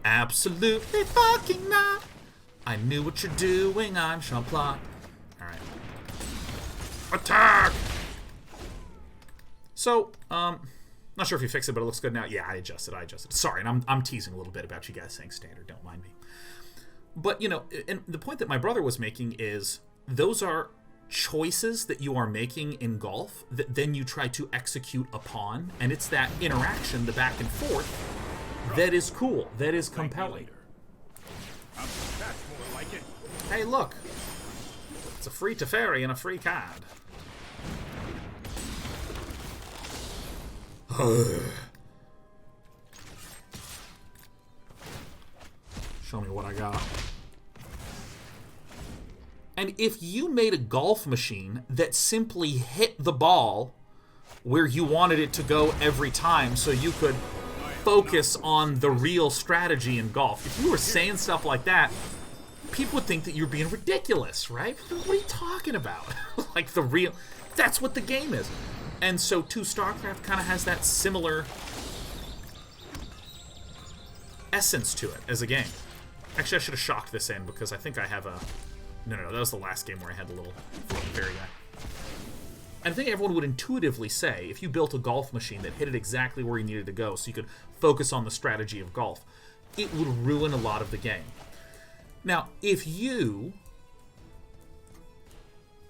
Absolutely fucking not. I knew what you're doing. I'm Sean Plot. All right. Attack. So, not sure if you fixed it, but it looks good now. Yeah, I adjusted. Sorry, and I'm teasing a little bit about you guys saying standard. Don't mind me. But, you know, and the point that my brother was making is those are choices that you are making in golf that then you try to execute upon, and it's that interaction, the back and forth, that is cool, that is compelling. That's more like it. Hey, look. It's a free Teferi and a free card. Show me what I got. And if you made a golf machine that simply hit the ball where you wanted it to go every time so you could focus on the real strategy in golf, if you were saying stuff like that, people would think that you're being ridiculous, right? What are you talking about? Like the real... That's what the game is. And so, too, StarCraft kind of has that similar essence to it as a game. Actually, I should have shocked this in because I think I have a... No, that was the last game where I had the little fairy guy. And I think everyone would intuitively say, if you built a golf machine that hit it exactly where you needed to go so you could focus on the strategy of golf, it would ruin a lot of the game. Now, if you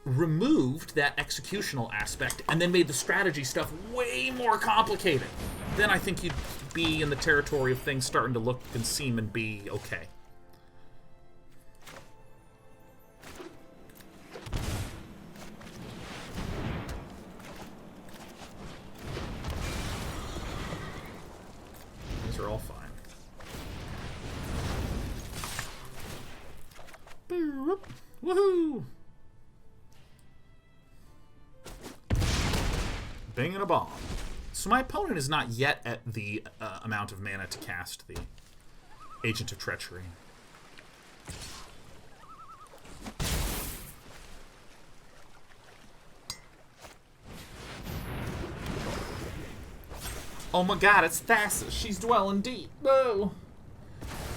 removed that executional aspect and then made the strategy stuff way more complicated, then I think you'd be in the territory of things starting to look and seem and be okay. These are all fine. Woohoo! Bing and a bomb. So my opponent is not yet at the amount of mana to cast the Agent of Treachery. Oh my god, it's Thassus. She's dwelling deep. Whoa.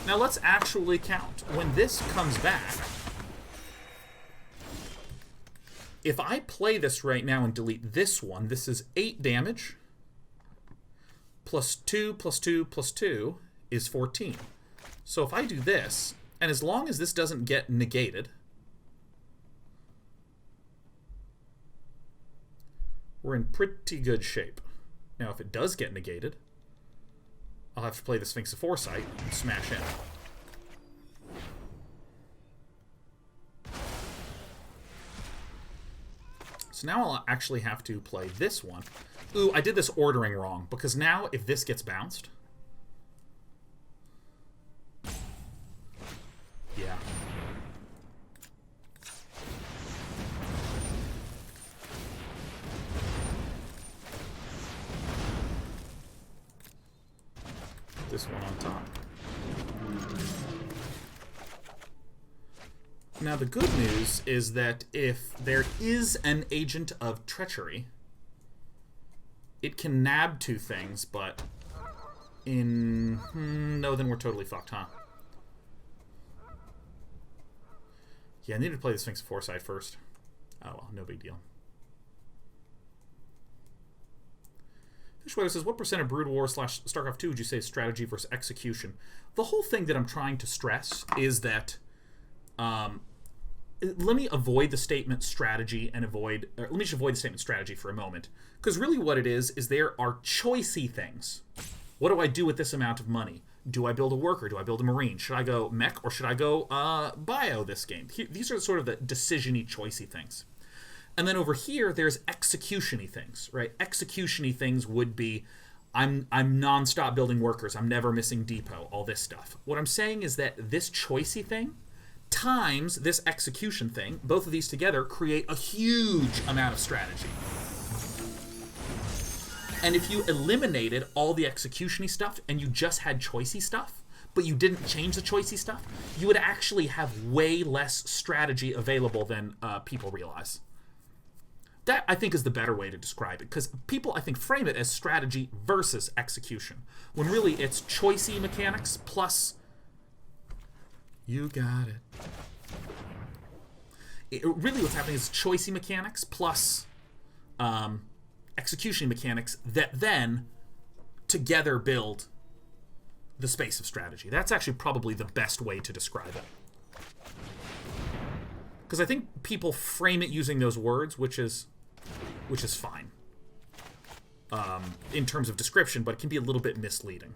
Now let's actually count. When this comes back, if I play this right now and delete this one, this is 8 damage. Plus 2, plus 2, plus 2 is 14. So if I do this, and as long as this doesn't get negated, we're in pretty good shape. Now if it does get negated, I'll have to play the Sphinx of Foresight and smash in. So now I'll actually have to play this one. Ooh, I did this ordering wrong, because now if this gets bounced... Yeah. Put this one on top. Now the good news is that if there is an Agent of Treachery, it can nab 2 things, but in... no, then we're totally fucked, huh? Yeah, I need to play the Sphinx of Foresight first. Oh well, no big deal. Fishweather says, what percent of Brood War / StarCraft 2 would you say is strategy versus execution? The whole thing that I'm trying to stress is that... let me avoid the statement strategy and let me just avoid the statement strategy for a moment. Because really what it is there are choicey things What do I do with this amount of money? Do I build a worker? Do I build a marine? Should I go mech or should I go bio this game? These are sort of the decision-y, choicey things. And then over here, there's execution-y things, right? Execution-y things would be, I'm non-stop building workers. I'm never missing depot, all this stuff. What I'm saying is that this choicey thing times this execution thing, both of these together create a huge amount of strategy. And if you eliminated all the execution-y stuff and you just had choicey stuff, but you didn't change the choicey stuff, you would actually have way less strategy available than people realize. That, I think, is the better way to describe it, because people, I think, frame it as strategy versus execution, when really it's choicey mechanics plus... You got it. Really what's happening is choicey mechanics plus execution mechanics that then together build the space of strategy. That's actually probably the best way to describe it. Because I think people frame it using those words, which is fine in terms of description, but it can be a little bit misleading.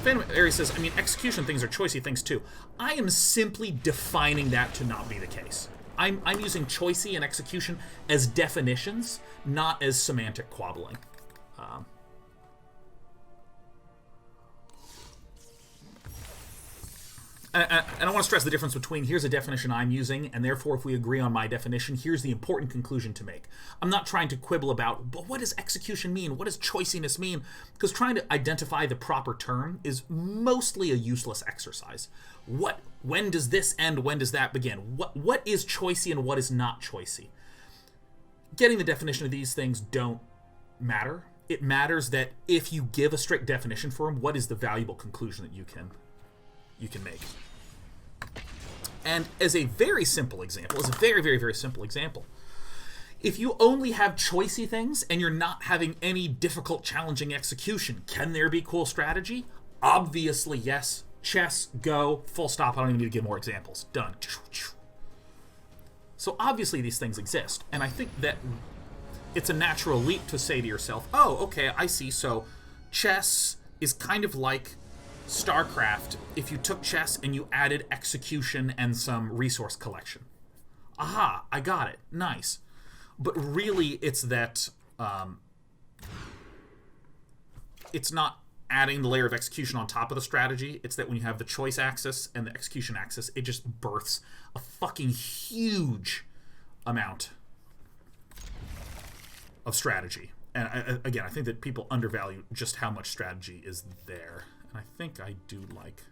Ari says, I mean, execution things are choicey things too. I am simply defining that to not be the case. I'm using choicey and execution as definitions, not as semantic quabbling. And I want to stress the difference between here's a definition I'm using, and therefore if we agree on my definition, here's the important conclusion to make. I'm not trying to quibble about, but what does execution mean? What does choiciness mean? Because trying to identify the proper term is mostly a useless exercise. When does this end? When does that begin? What is choicey and what is not choicey? Getting the definition of these things don't matter. It matters that if you give a strict definition for them, what is the valuable conclusion that you can make. And as a very simple example, very simple example, if you only have choicey things and you're not having any difficult, challenging execution, can there be cool strategy? Obviously, yes. Chess, go, full stop. I don't even need to give more examples. Done. So obviously these things exist. And I think that it's a natural leap to say to yourself, oh, okay, I see. So chess is kind of like StarCraft if you took chess and you added execution and some resource collection. Aha, I got it. Nice. But really, it's that it's not adding the layer of execution on top of the strategy. It's that when you have the choice axis and the execution axis, it just births a fucking huge amount of strategy. And again, I think that people undervalue just how much strategy is there. And I think I do like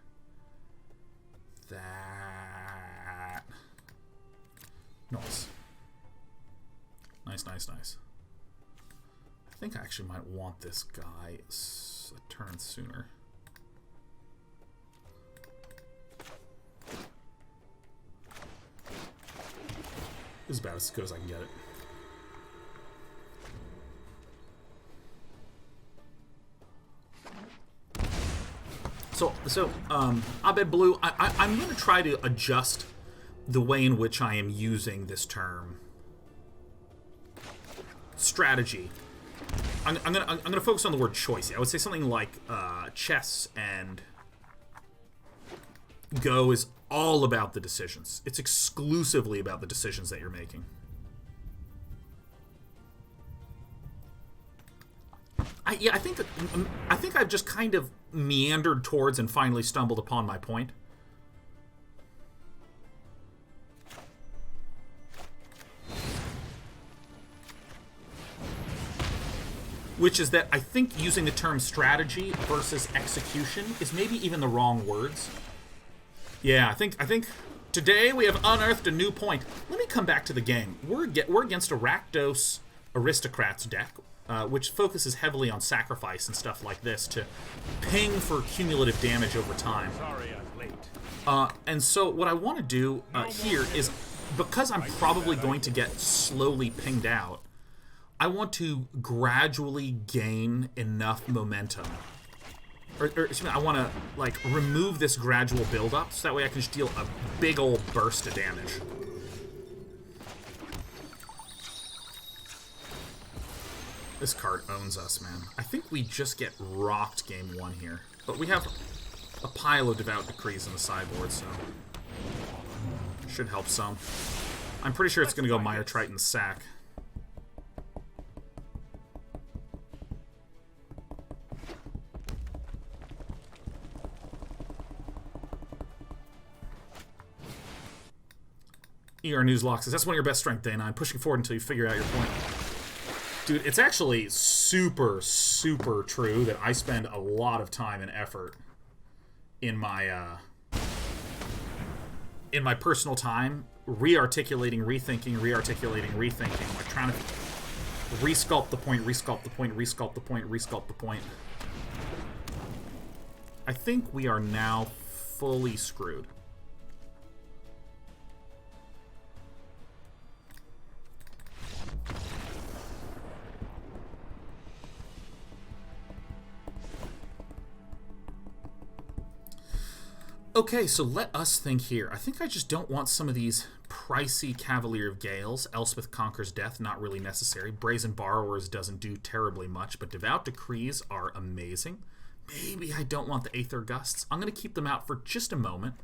that. Nice. Nice. I think I actually might want this guy a turn sooner. This is about as good as I can get it. So Abed Blue, I'm going to try to adjust the way in which I am using this term strategy. I'm gonna focus on the word choice. I would say something like chess and Go is all about the decisions. It's exclusively about the decisions that you're making. I think I've just kind of meandered towards and finally stumbled upon my point. Which is that I think using the term strategy versus execution is maybe even the wrong words. Yeah, I think today we have unearthed a new point. Let me come back to the game. We're against a Rakdos Aristocrats deck, which focuses heavily on sacrifice and stuff like this to ping for cumulative damage over time. Sorry I'm late. And so what I want to do here is, because I'm probably going to get slowly pinged out, I want to gradually gain enough momentum. Or excuse me, I want to, like, remove this gradual build-up so that way I can just deal a big old burst of damage. This card owns us, man. I think we just get rocked game 1 here. But we have a pile of Devout Decrees in the sideboard, so... should help some. I'm pretty sure it's going to go Mire Triton sack. ER Newslock says, that's one of your best strength, Day 9. Pushing forward until you figure out your point. Dude, it's actually super, super true that I spend a lot of time and effort in my personal time re-articulating, rethinking, like trying to resculpt the point, resculpt the point, resculpt the point, resculpt the point. I think we are now fully screwed. Okay, so let us think here. I think I just don't want some of these pricey Cavalier of Gales. Elspeth Conquers Death, not really necessary. Brazen Borrowers doesn't do terribly much, but Devout Decrees are amazing. Maybe I don't want the Aether Gusts. I'm going to keep them out for just a moment.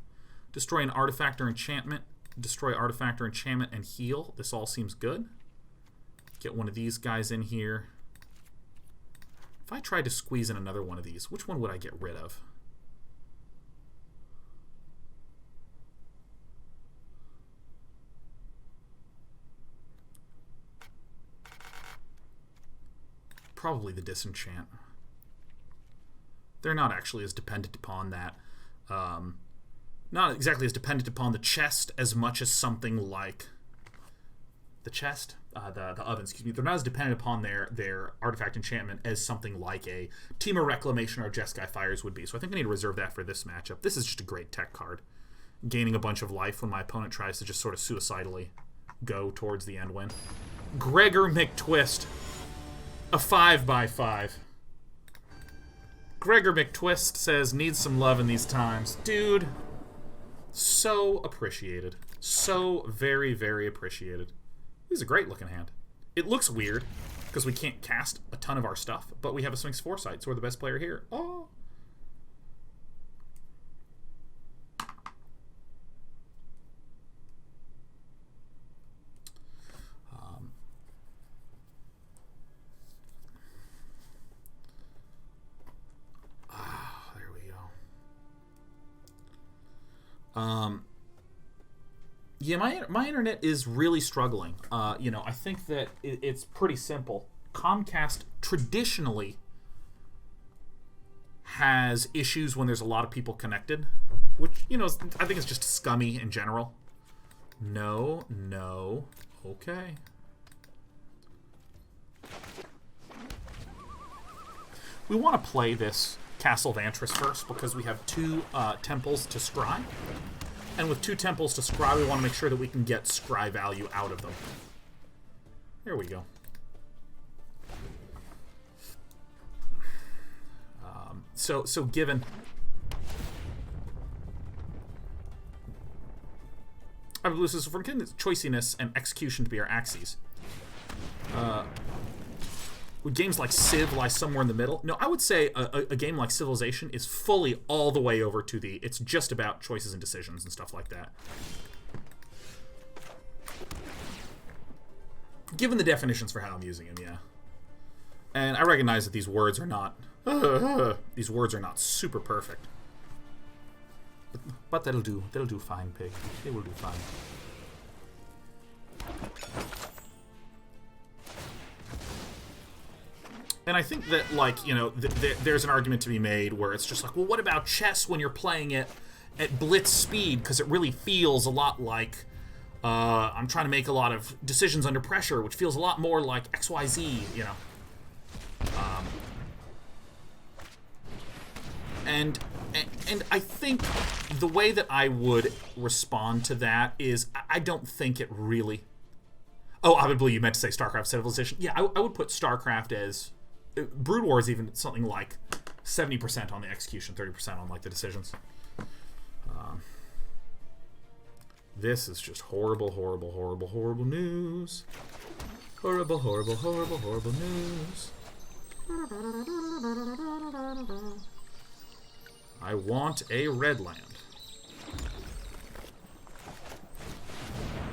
Destroy an artifact or enchantment. Destroy artifact or enchantment and heal. This all seems good. Get one of these guys in here. If I tried to squeeze in another one of these, which one would I get rid of? Probably the Disenchant. They're not actually as dependent upon that. Not exactly as dependent upon the chest as much as something like the chest, the oven, excuse me. They're not as dependent upon their artifact enchantment as something like a Temur Reclamation or Jeskair Fires would be. So I think I need to reserve that for this matchup. This is just a great tech card. Gaining a bunch of life when my opponent tries to just sort of suicidally go towards the end win. Gregor McTwist. A 5/5. Gregor McTwist says, needs some love in these times. Dude, so appreciated. So very, very appreciated. This is a great looking hand. It looks weird, because we can't cast a ton of our stuff, but we have a Sphinx of Foresight, so we're the best player here. Oh. Yeah, my internet is really struggling. You know, I think that it's pretty simple. Comcast traditionally has issues when there's a lot of people connected, which, you know, I think it's just scummy in general. No, okay. We want to play this Castle Vantress first because we have 2 temples to scry. And with 2 temples to scry, we want to make sure that we can get scry value out of them. There we go. So given... I have blue, so for choiciness and execution to be our axes. Would games like Civ lie somewhere in the middle? No, I would say a game like Civilization is fully all the way over to the... It's just about choices and decisions and stuff like that. Given the definitions for how I'm using them, yeah. And I recognize that these words are not... these words are not super perfect. But that'll do. That'll do fine, Pig. They will do fine. And I think that, like, you know, there's an argument to be made where it's just like, well, what about chess when you're playing it at blitz speed? Because it really feels a lot like I'm trying to make a lot of decisions under pressure, which feels a lot more like XYZ, you know. And I think the way that I would respond to that is I don't think it really... Oh, I would believe you meant to say StarCraft Civilization. Yeah, I would put StarCraft as... Brood War is even something like 70% on the execution, 30% on like the decisions. This is just horrible, horrible, horrible, horrible news. Horrible, horrible, horrible, horrible news. I want a red land.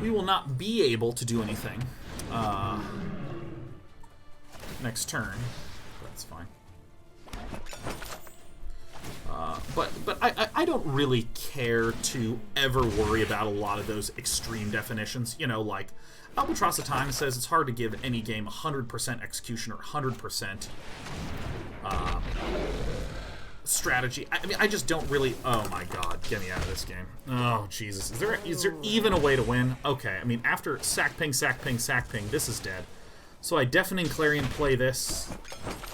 We will not be able to do anything next turn. That's fine. But I don't really care to ever worry about a lot of those extreme definitions. You know, like Albatross of Time says it's hard to give any game 100% execution or 100% strategy. I mean, I just don't really... Oh my god, get me out of this game. Oh, Jesus. Is there even a way to win? Okay, I mean, after sack ping, sack ping, sack ping, this is dead. So I Deafening Clarion play this.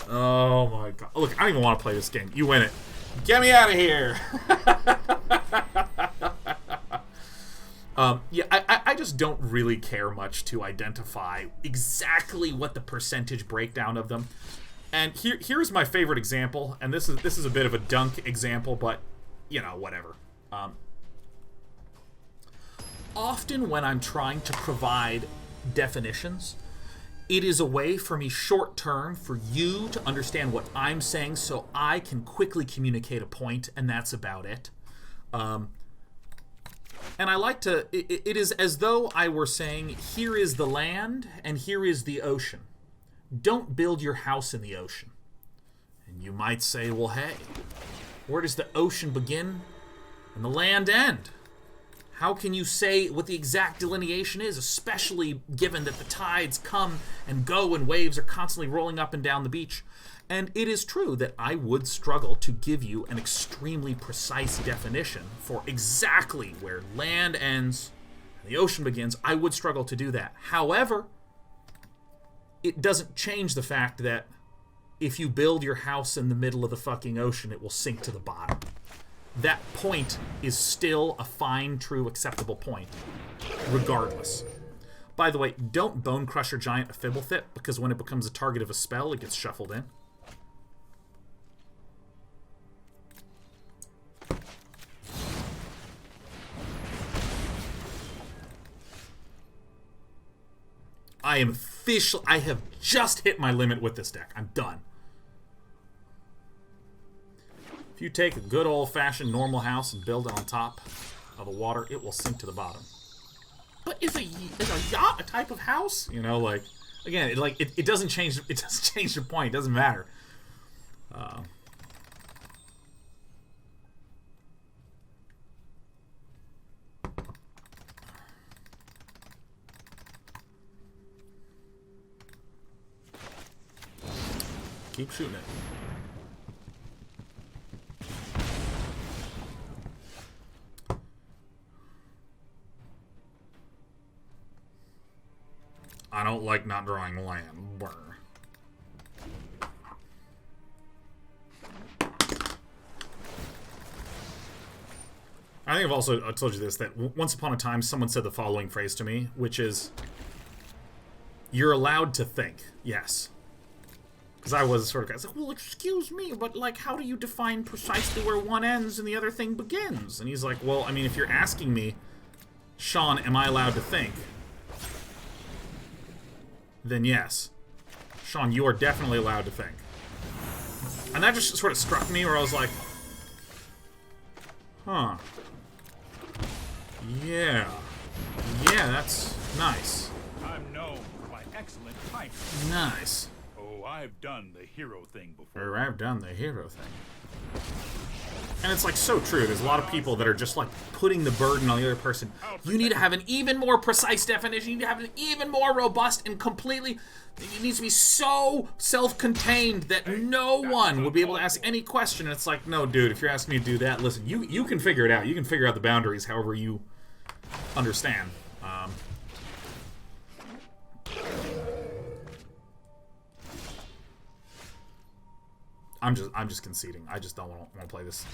Oh my god. Look, I don't even want to play this game. You win it. Get me out of here! Yeah, I just don't really care much to identify exactly what the percentage breakdown of them. And here's my favorite example, and this is a bit of a dunk example, but, you know, whatever. Often when I'm trying to provide definitions, it is a way for me short-term for you to understand what I'm saying so I can quickly communicate a point, and that's about it. And I like to... It is as though I were saying, here is the land, and here is the ocean. Don't build your house in the ocean. And you might say, well, hey, where does the ocean begin and the land end? How can you say what the exact delineation is, especially given that the tides come and go and waves are constantly rolling up and down the beach? And it is true that I would struggle to give you an extremely precise definition for exactly where land ends and the ocean begins. I would struggle to do that. However, it doesn't change the fact that if you build your house in the middle of the fucking ocean, it will sink to the bottom. That point is still a fine, true, acceptable point, regardless. By the way, don't Bonecrusher Giant a Fibblethip, because when it becomes a target of a spell, it gets shuffled in. I have just hit my limit with this deck. I'm done. If you take a good old-fashioned normal house and build it on top of the water, it will sink to the bottom. But is a yacht a type of house? You know, like, again, it doesn't change. It doesn't change the point. It doesn't matter. Keep shooting it. I don't like not drawing land. Brr. I think I told you this, that once upon a time someone said the following phrase to me, which is, you're allowed to think, yes. Because I was the sort of guy, I was like, well, excuse me, but, like, how do you define precisely where one ends and the other thing begins? And he's like, well, I mean, if you're asking me, Sean, am I allowed to think? Then yes. Sean, you are definitely allowed to think. And that just sort of struck me where I was like, huh. Yeah. Yeah, that's nice. I'm known for my excellent timing. Nice. Oh, I've done the hero thing before. Or I've done the hero thing. And it's like so true. There's a lot of people that are just like putting the burden on the other person. You need to have an even more precise definition. You need to have an even more robust and completely... It needs to be so self-contained that no one would be able to ask any question. And it's like, no, dude, if you're asking me to do that, listen, you can figure it out. You can figure out the boundaries however you understand. I'm just conceding. I just don't want to play this.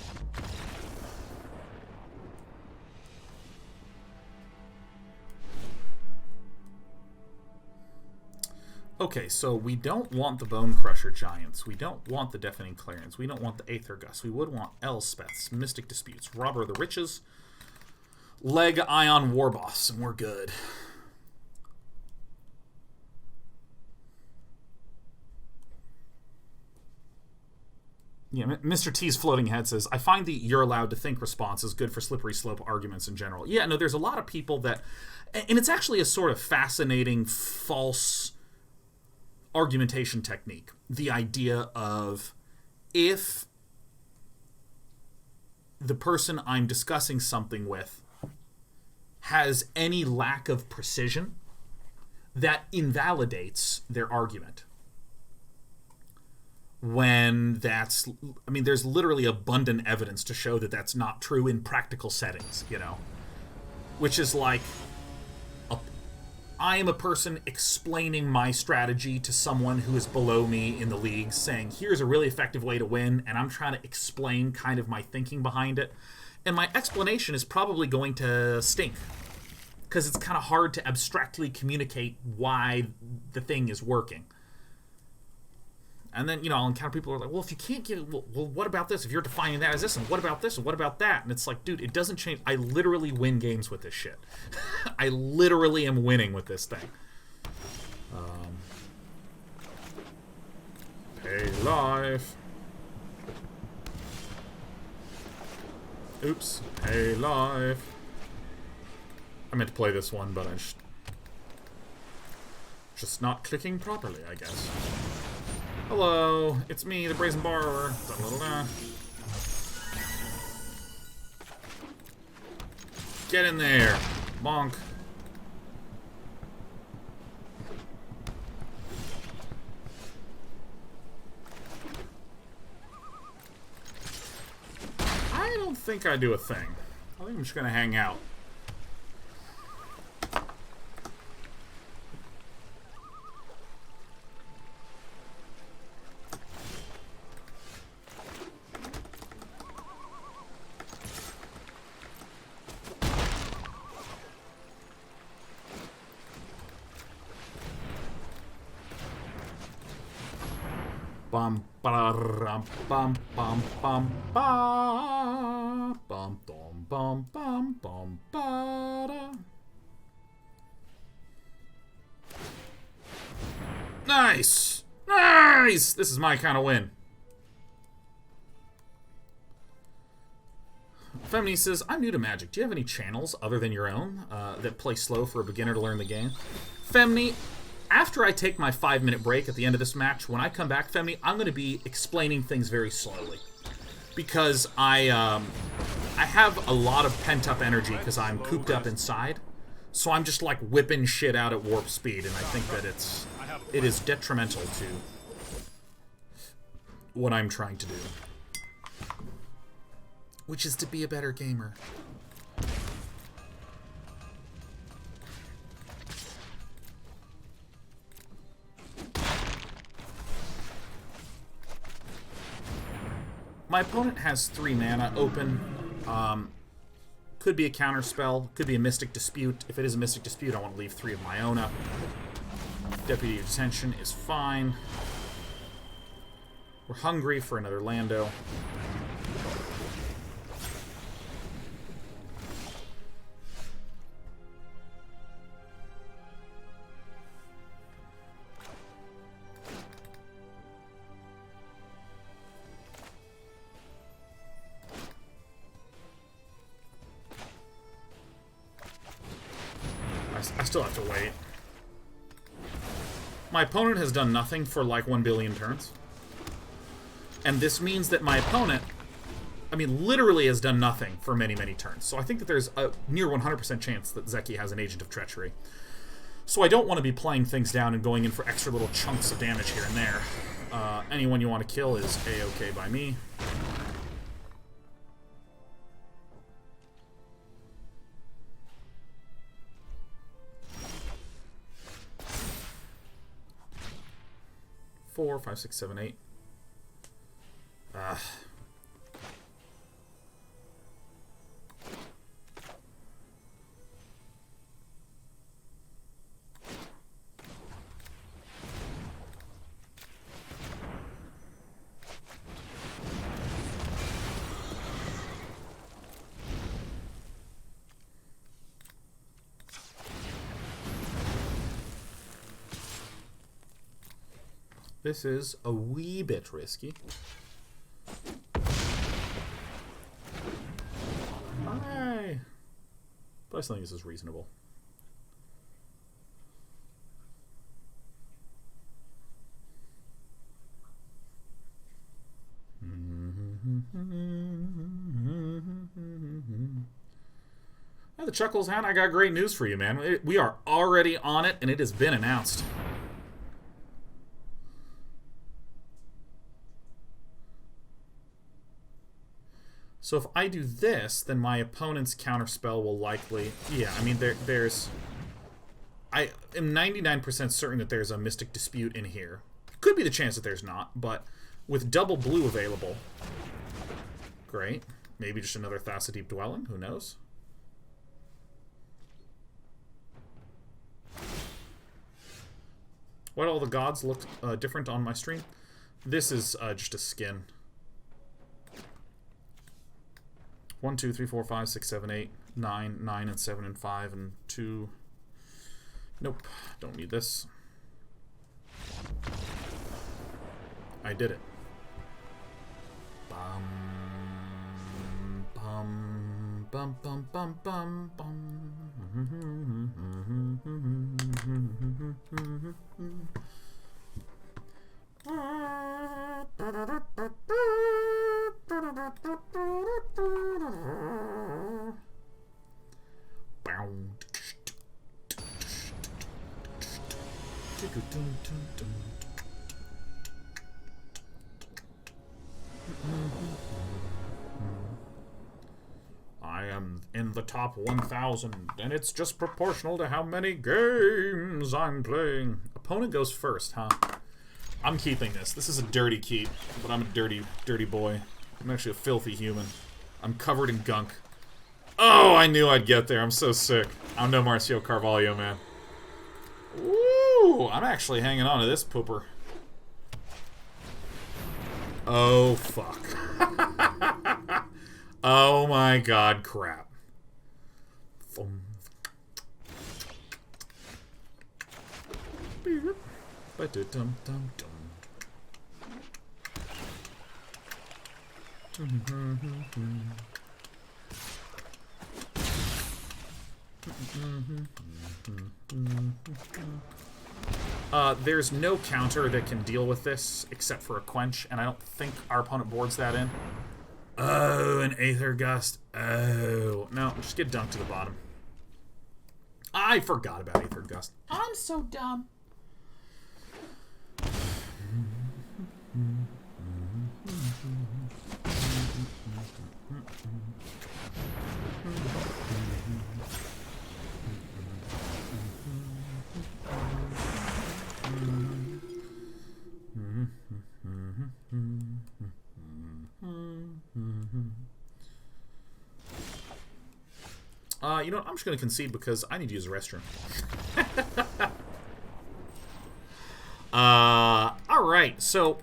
Okay, so we don't want the Bonecrusher Giants. We don't want the Deafening Clarions. We don't want the Aether Gust. We would want Elspeths, Mystic Disputes, Robber of the Riches, Leg Ion Warboss, and we're good. Yeah, Mr. T's floating head says, I find the "you're allowed to think" response is good for slippery slope arguments in general. Yeah, no, there's a lot of people that... And it's actually a sort of fascinating, false argumentation technique. The idea of, if the person I'm discussing something with has any lack of precision, that invalidates their argument. When that's... I mean, there's literally abundant evidence to show that that's not true in practical settings, you know? Which is like... I am a person explaining my strategy to someone who is below me in the league, saying, here's a really effective way to win, and I'm trying to explain kind of my thinking behind it. And my explanation is probably going to stink, because it's kind of hard to abstractly communicate why the thing is working. And then, you know, I'll encounter people who are like, well, if you can't get it, well, what about this? If you're defining that as this, and what about this, and what about that? And it's like, dude, it doesn't change. I literally win games with this shit. I literally am winning with this thing. Pay life. Oops. Pay life. I meant to play this one, but I just not clicking properly, I guess. Hello, it's me, the Brazen Borrower. Da-da-da-da. Get in there, bonk. I don't think I do a thing. I think I'm just gonna hang out. Bum ba-rum bum bum bum ba bum bum bum bum bum ba. Nice! Nice! This is my kind of win. Femini says, I'm new to Magic. Do you have any channels other than your own that play slow for a beginner to learn the game? Femini, after I take my 5-minute break at the end of this match, when I come back, Femini, I'm going to be explaining things very slowly. Because I have a lot of pent-up energy because I'm cooped up inside. So I'm just like whipping shit out at warp speed, and I think that it is detrimental to what I'm trying to do. Which is to be a better gamer. My opponent has 3 mana open. Could be a counter spell. Could be a Mystic Dispute. If it is a Mystic Dispute, I want to leave 3 of my own up. Deputy of Detention is fine. We're hungry for another Lando. I still have to wait. My opponent has done nothing for like 1 billion turns. And this means that my opponent, I mean, literally has done nothing for many, many turns. So I think that there's a near 100% chance that Zeki has an Agent of Treachery. So I don't want to be playing things down and going in for extra little chunks of damage here and there. Anyone you want to kill is A-okay by me. Four, 5, 6, 7, 8. This is a wee bit risky. But I still think this is reasonable. The Chuckles Hound, I got great news for you, man. We are already on it, and it has been announced. So if I do this, then my opponent's counterspell will likely... Yeah, I mean, there's... I am 99% certain that there's a Mystic Dispute in here. Could be the chance that there's not, but with double blue available... Great. Maybe just another Thassa Deep Dwelling, who knows? Why do all the gods look different on my stream? This is just a skin. 1, 2, 3, 4, 5, 6, 7, 8, 9, 9, and 7, and 5, and 2. Nope, don't need this. I did it. Bum, bum, bum, bum, bum, bum, bum. I am in the top 1,000, and it's just proportional to how many games I'm playing. Opponent goes first, huh? I'm keeping this. This is a dirty keep, but I'm a dirty, dirty boy. I'm actually a filthy human. I'm covered in gunk. Oh, I knew I'd get there. I'm so sick. I'm no Marcio Carvalho, man. Woo! I'm actually hanging on to this pooper. Oh, fuck. Oh my god, crap. There's no counter that can deal with this except for a quench, and I don't think our opponent boards that in. Oh, an Aether Gust. Oh. No, just get dunked to the bottom. I forgot about Aether Gust. I'm so dumb. You know what? I'm just going to concede because I need to use the restroom. Alright, so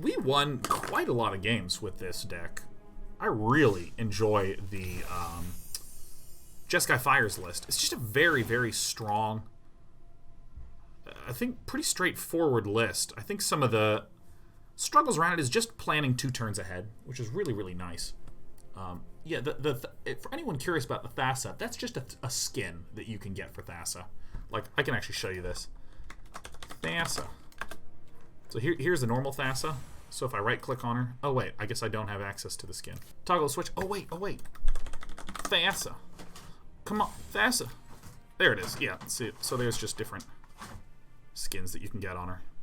we won quite a lot of games with this deck. I really enjoy the Jeskair Fires list. It's just a very, very strong, I think pretty straightforward list. I think some of the struggles around it is just planning 2 turns ahead, which is really, really nice. Yeah, for anyone curious about the Thassa, that's just a skin that you can get for Thassa. Like, I can actually show you this. Thassa. So here's the normal Thassa. So if I right-click on her... Oh, wait, I guess I don't have access to the skin. Toggle switch. Oh, wait. Thassa. Come on, Thassa. There it is. Yeah, see, so there's just different skins that you can get on her.